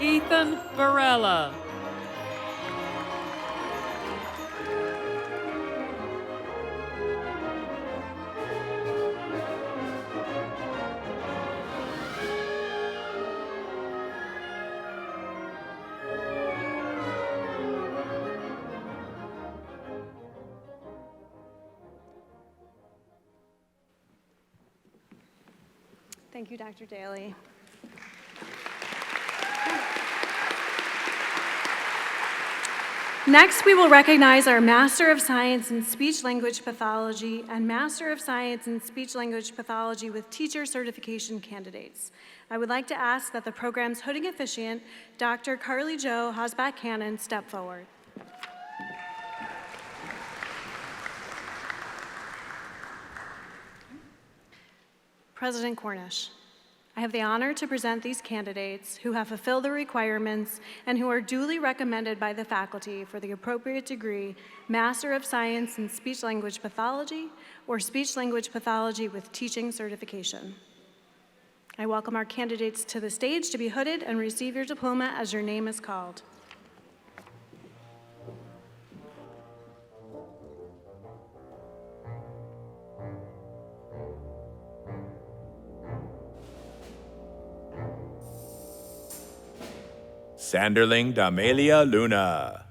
Ethan Varela. Thank you, Dr. Daly. Next, we will recognize our Master of Science in Speech-Language Pathology and Master of Science in Speech-Language Pathology with teacher certification candidates. I would like to ask that the program's hooding officiant, Dr. Carly Jo Hosbach-Cannon, step forward. President Cornish, I have the honor to present these candidates who have fulfilled the requirements and who are duly recommended by the faculty for the appropriate degree, Master of Science in Speech-Language Pathology or Speech-Language Pathology with teaching certification. I welcome our candidates to the stage to be hooded and receive your diploma as your name is called. Sanderling Damelia Luna.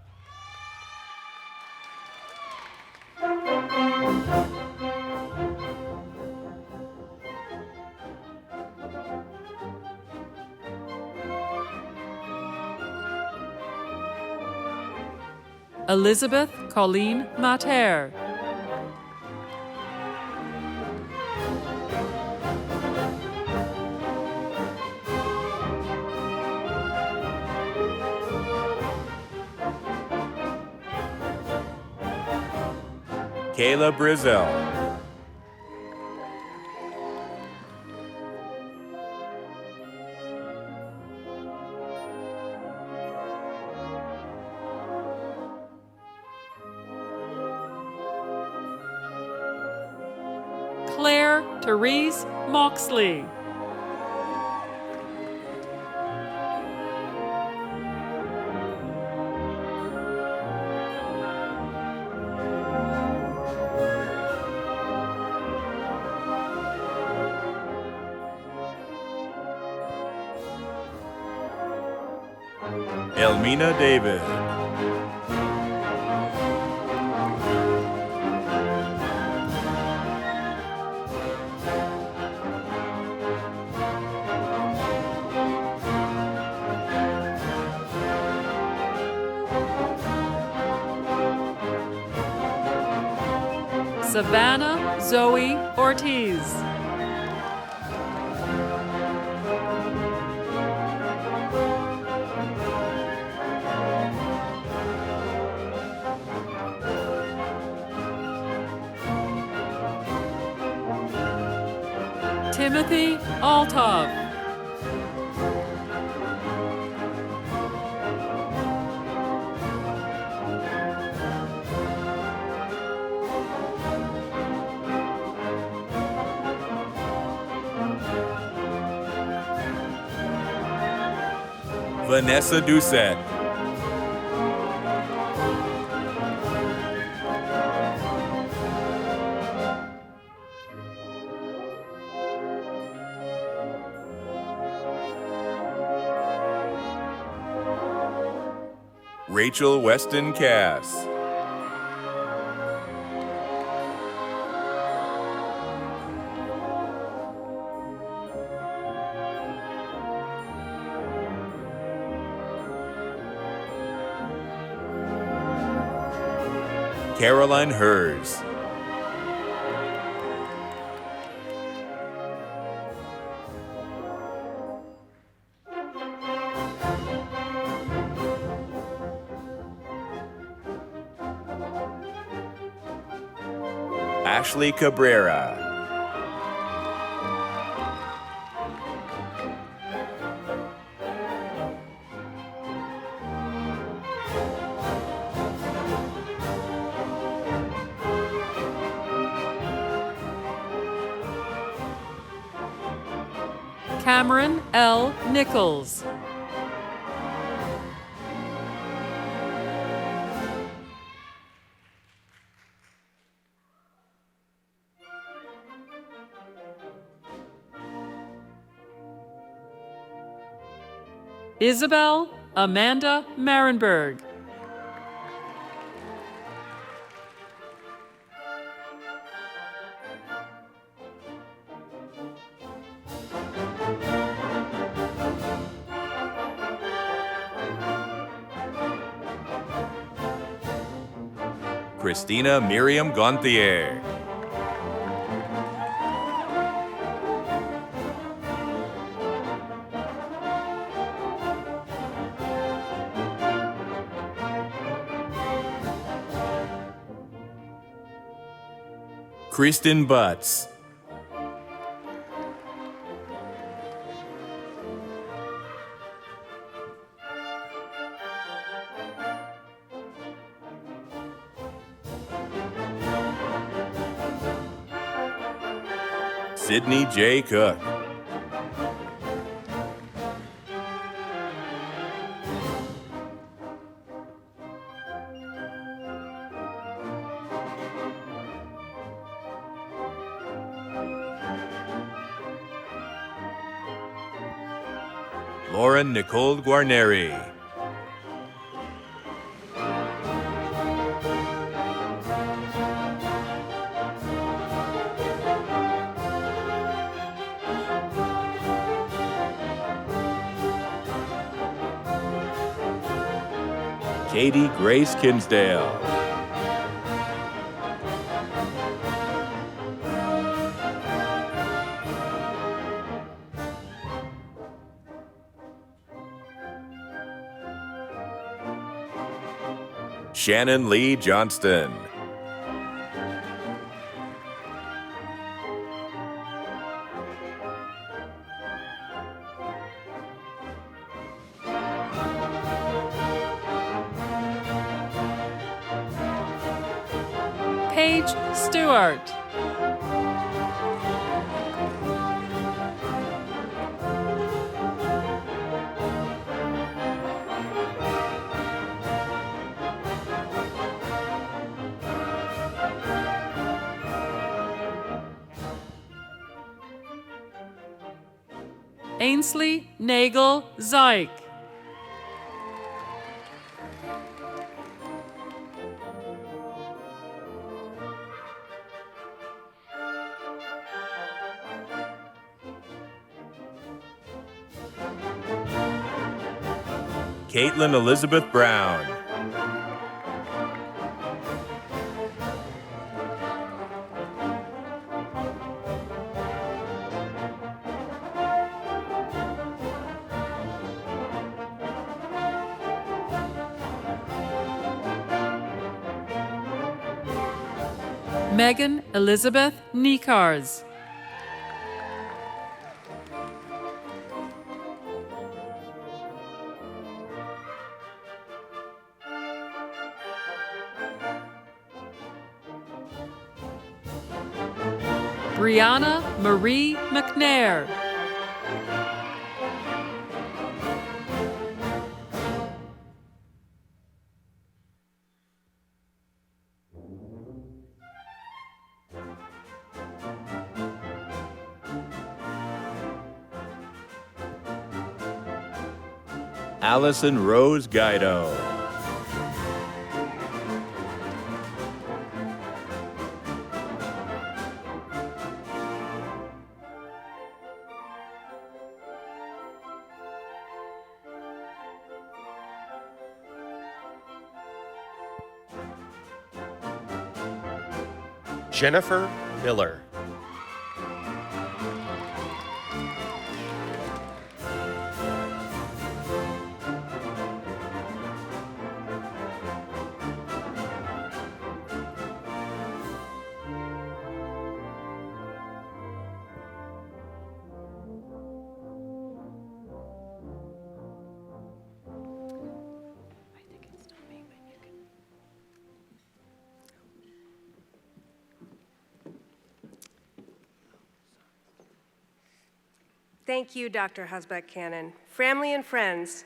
Elizabeth Colleen Mater. Kayla Brizel. Claire Therese Moxley. Elmina David. Savannah Zoe Ortiz. Timothy Altov. Vanessa Doucette. Rachel Weston Cass. Caroline Hers. Ashley Cabrera. Cameron L. Nichols. Isabel Amanda Marenberg. Christina Miriam Gonthier. Kristen Butts. Sydney J. Cook. Lauren Nicole Guarneri. Katie Grace Kinsdale. Shannon Lee Johnston. Paige Stewart. Ainsley Nagel Zeich. Caitlin Elizabeth Brown. Megan Elizabeth Nikars. Brianna Marie McNair. Allison Rose Guido. Jennifer Miller. Thank you, Dr. Husbeck-Cannon. Family and friends,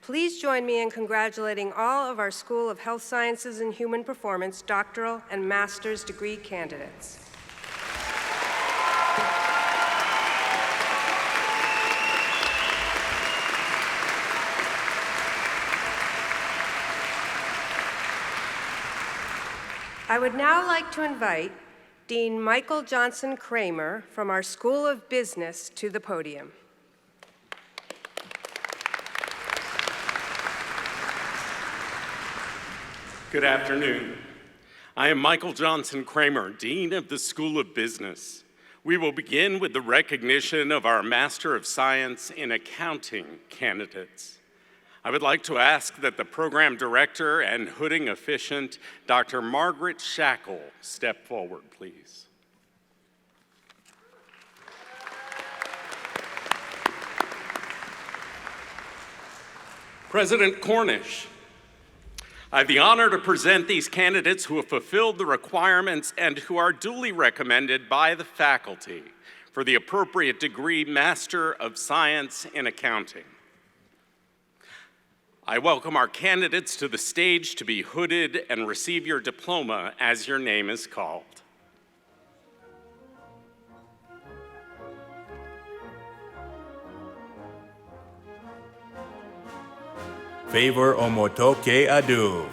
please join me in congratulating all of our School of Health Sciences and Human Performance doctoral and master's degree candidates. I would now like to invite Dean Michael Johnson Kramer from our School of Business to the podium. Good afternoon. I am Michael Johnson Kramer, Dean of the School of Business. We will begin with the recognition of our Master of Science in Accounting candidates. I would like to ask that the program director and hooding officiant, Dr. Margaret Shackle, step forward, please. President Cornish, I have the honor to present these candidates who have fulfilled the requirements and who are duly recommended by the faculty for the appropriate degree Master of Science in Accounting. I welcome our candidates to the stage to be hooded and receive your diploma as your name is called. Favor Omotoke Adu.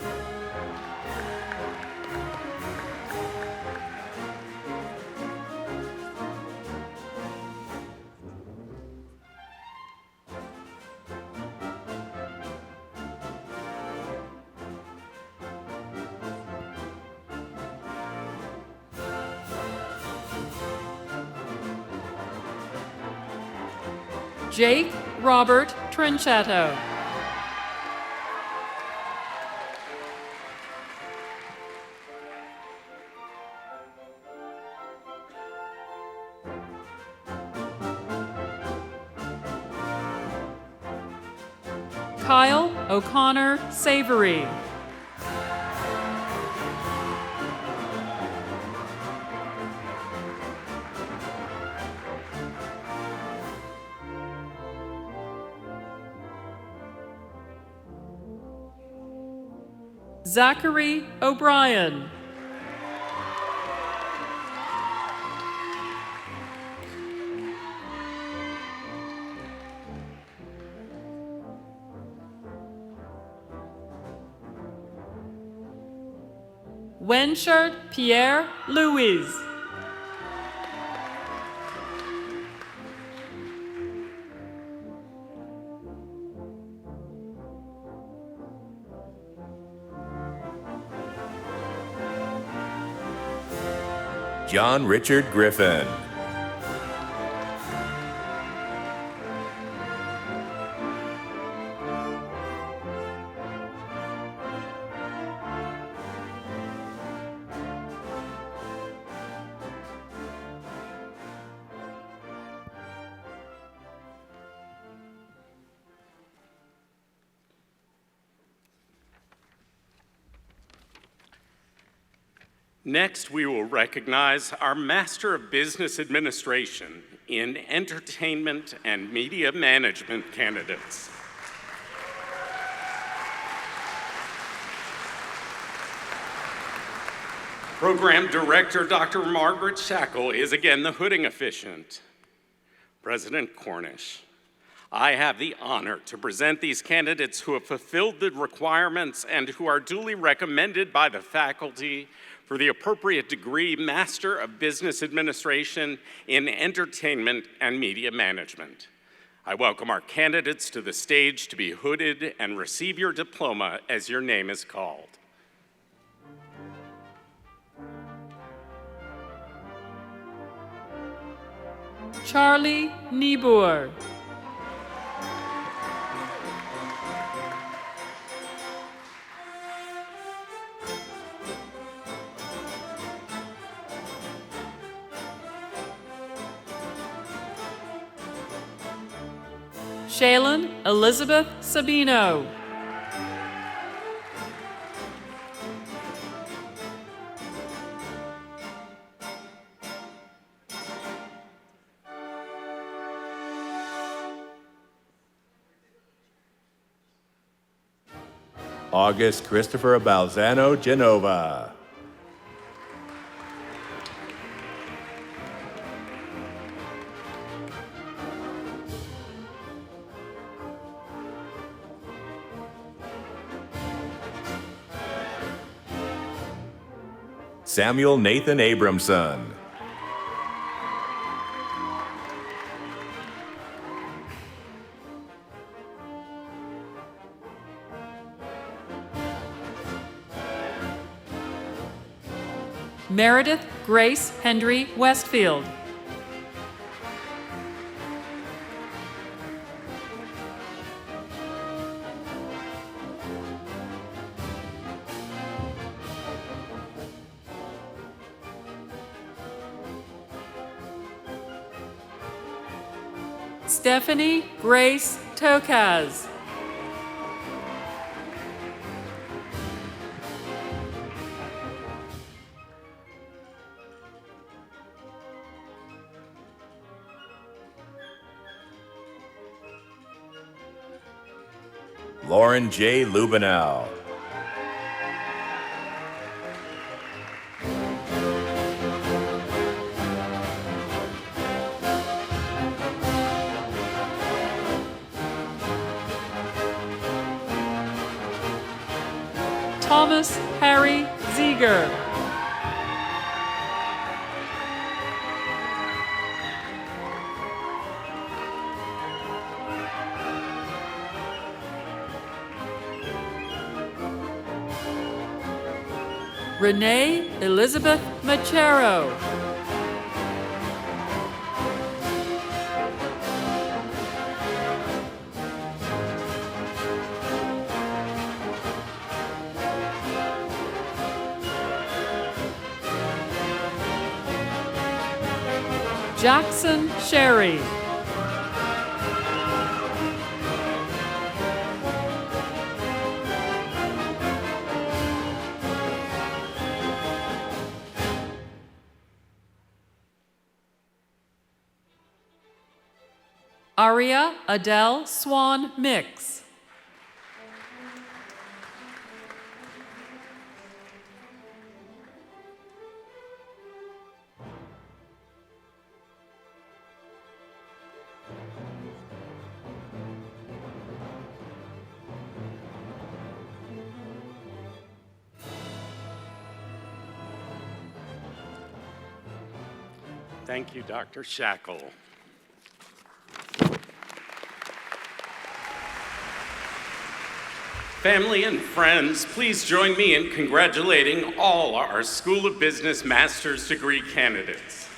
Jake Robert Trinchetto. Kyle O'Connor Savory. Zachary O'Brien. Wenchert Pierre Louise. John Richard Griffin. Next, we will recognize our Master of Business Administration in Entertainment and Media Management candidates. Program Director Dr. Margaret Shackle is again the hooding officiant. President Cornish, I have the honor to present these candidates who have fulfilled the requirements and who are duly recommended by the faculty for the appropriate degree Master of Business Administration in Entertainment and Media Management. I welcome our candidates to the stage to be hooded and receive your diploma as your name is called. Charlie Niebuhr. Shaylin Elizabeth Sabino. August Christopher Balzano Genova. Samuel Nathan Abramson. Meredith Grace Hendry Westfield. Stephanie Grace Tokaz. Lauren J. Lubenow. Thomas Harry Ziegler. Renee Elizabeth Machero. Jackson Sherry. Aria Adele Swan Mix. Thank you, Dr. Shackle. Family and friends, please join me in congratulating all our School of Business master's degree candidates.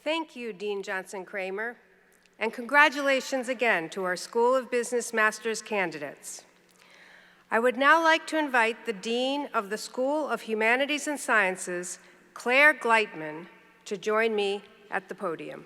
Thank you, Dean Johnson Kramer, and congratulations again to our School of Business Master's candidates. I would now like to invite the Dean of the School of Humanities and Sciences, Claire Gleitman, to join me at the podium.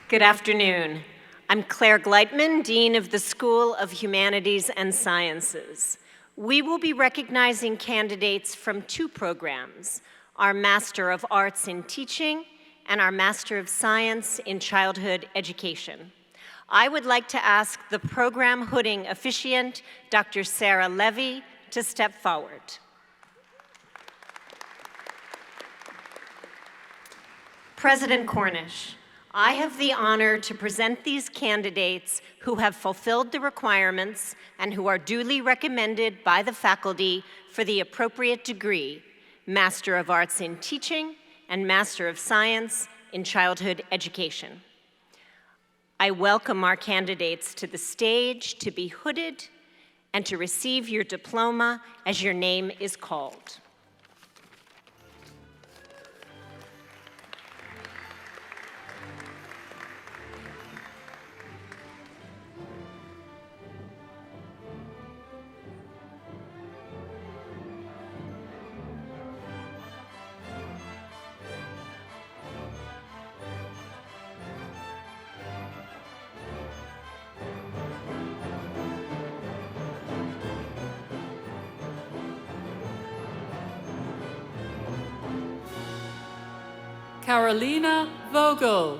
Good afternoon. I'm Claire Gleitman, Dean of the School of Humanities and Sciences. We will be recognizing candidates from two programs, our Master of Arts in Teaching and our Master of Science in Childhood Education. I would like to ask the program hooding officiant, Dr. Sarah Levy, to step forward. President Cornish, I have the honor to present these candidates who have fulfilled the requirements and who are duly recommended by the faculty for the appropriate degree, Master of Arts in Teaching and Master of Science in Childhood Education. I welcome our candidates to the stage to be hooded and to receive your diploma as your name is called. Carolina Vogel.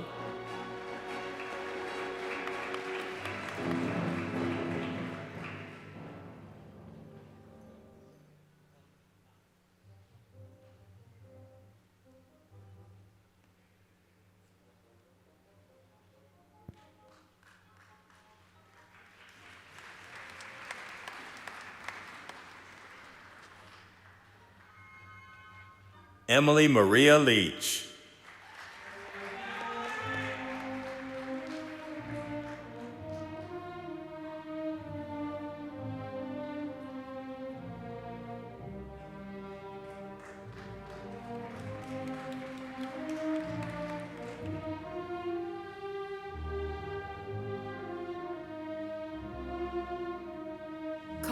Emily Maria Leach.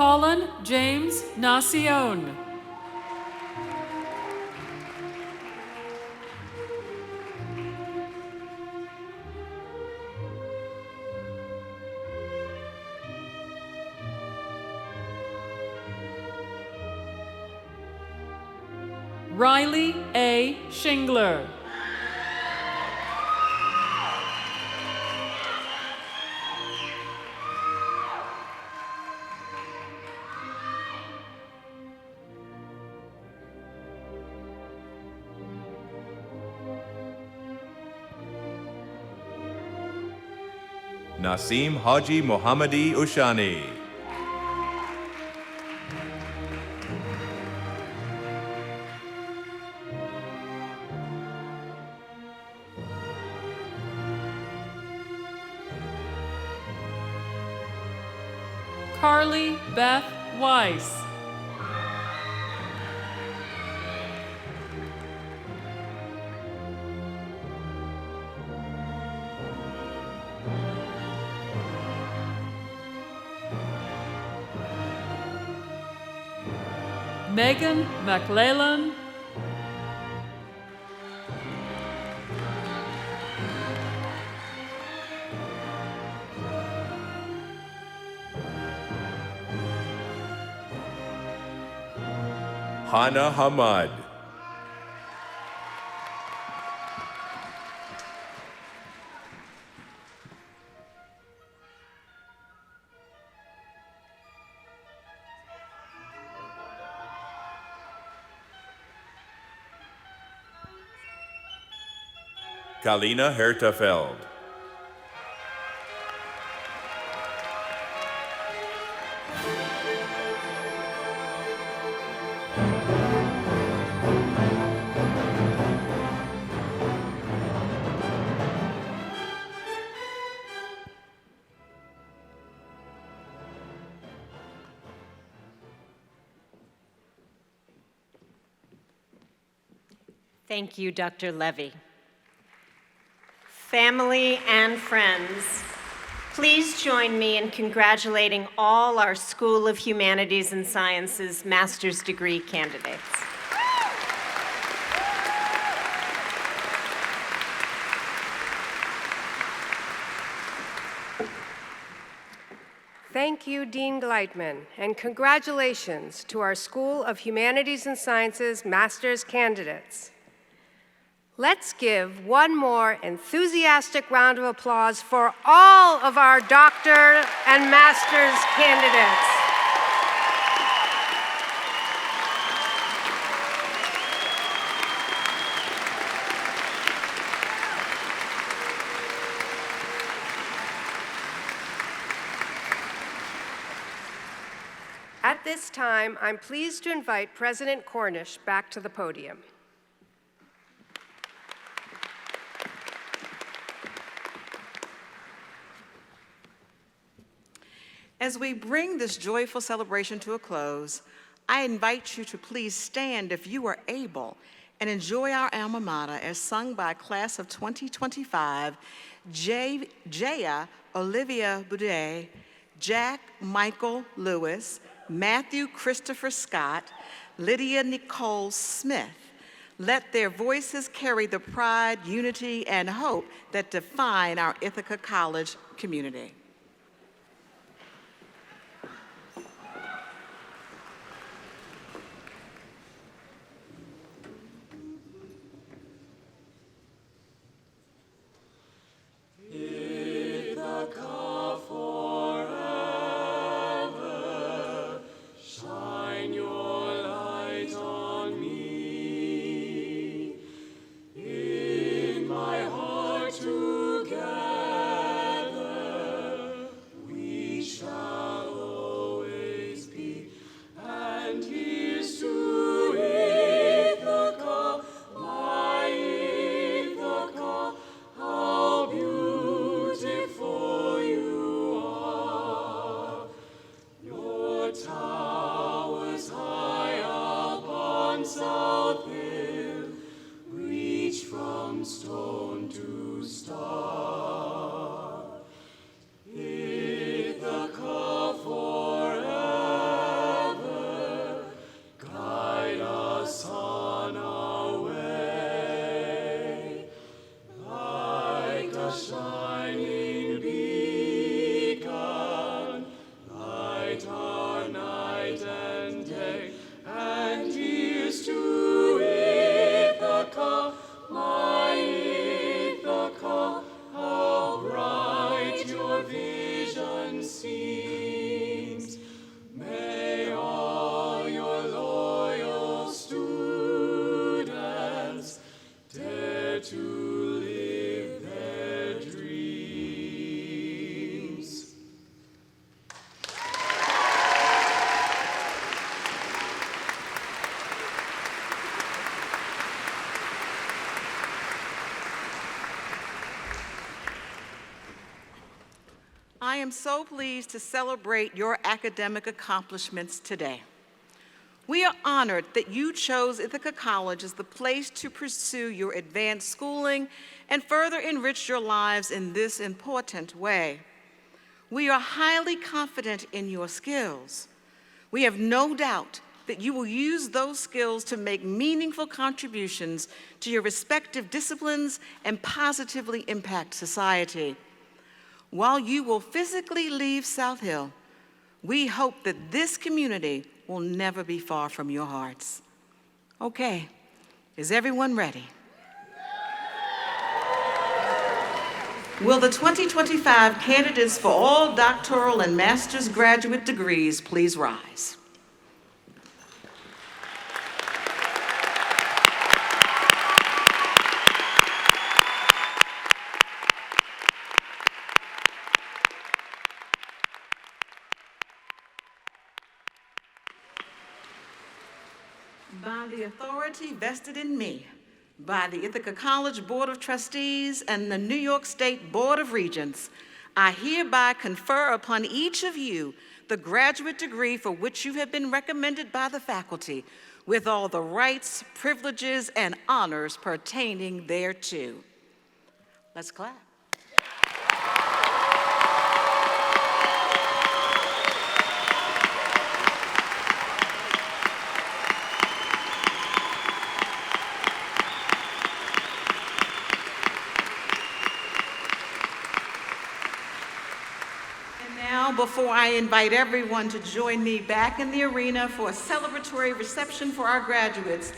Colin James Nacion. Riley A. Shingler. Nasim Haji Mohammadi Ushani. Carly Beth Weiss. Megan McLellan. Hana Hamad. Kalina Hertefeld. Thank you, Dr. Levy. Family and friends, please join me in congratulating all our School of Humanities and Sciences master's degree candidates. Thank you, Dean Gleitman, and congratulations to our School of Humanities and Sciences master's candidates. Let's give one more enthusiastic round of applause for all of our doctor and master's candidates. At this time, I'm pleased to invite President Cornish back to the podium. As we bring this joyful celebration to a close, I invite you to please stand if you are able and enjoy our alma mater as sung by class of 2025, Jaya Olivia Boudet, Jack Michael Lewis, Matthew Christopher Scott, Lydia Nicole Smith. Let their voices carry the pride, unity, and hope that define our Ithaca College community. I am so pleased to celebrate your academic accomplishments today. We are honored that you chose Ithaca College as the place to pursue your advanced schooling and further enrich your lives in this important way. We are highly confident in your skills. We have no doubt that you will use those skills to make meaningful contributions to your respective disciplines and positively impact society. While you will physically leave South Hill, we hope that this community will never be far from your hearts. Okay, is everyone ready? Will the 2025 candidates for all doctoral and master's graduate degrees please rise? By the authority vested in me by the Ithaca College Board of Trustees and the New York State Board of Regents, I hereby confer upon each of you the graduate degree for which you have been recommended by the faculty, with all the rights, privileges, and honors pertaining thereto. Let's clap. Before I invite everyone to join me back in the arena for a celebratory reception for our graduates,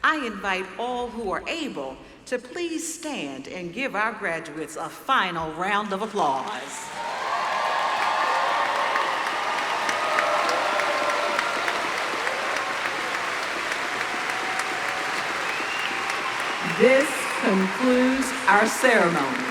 I invite all who are able to please stand and give our graduates a final round of applause. This concludes our ceremony.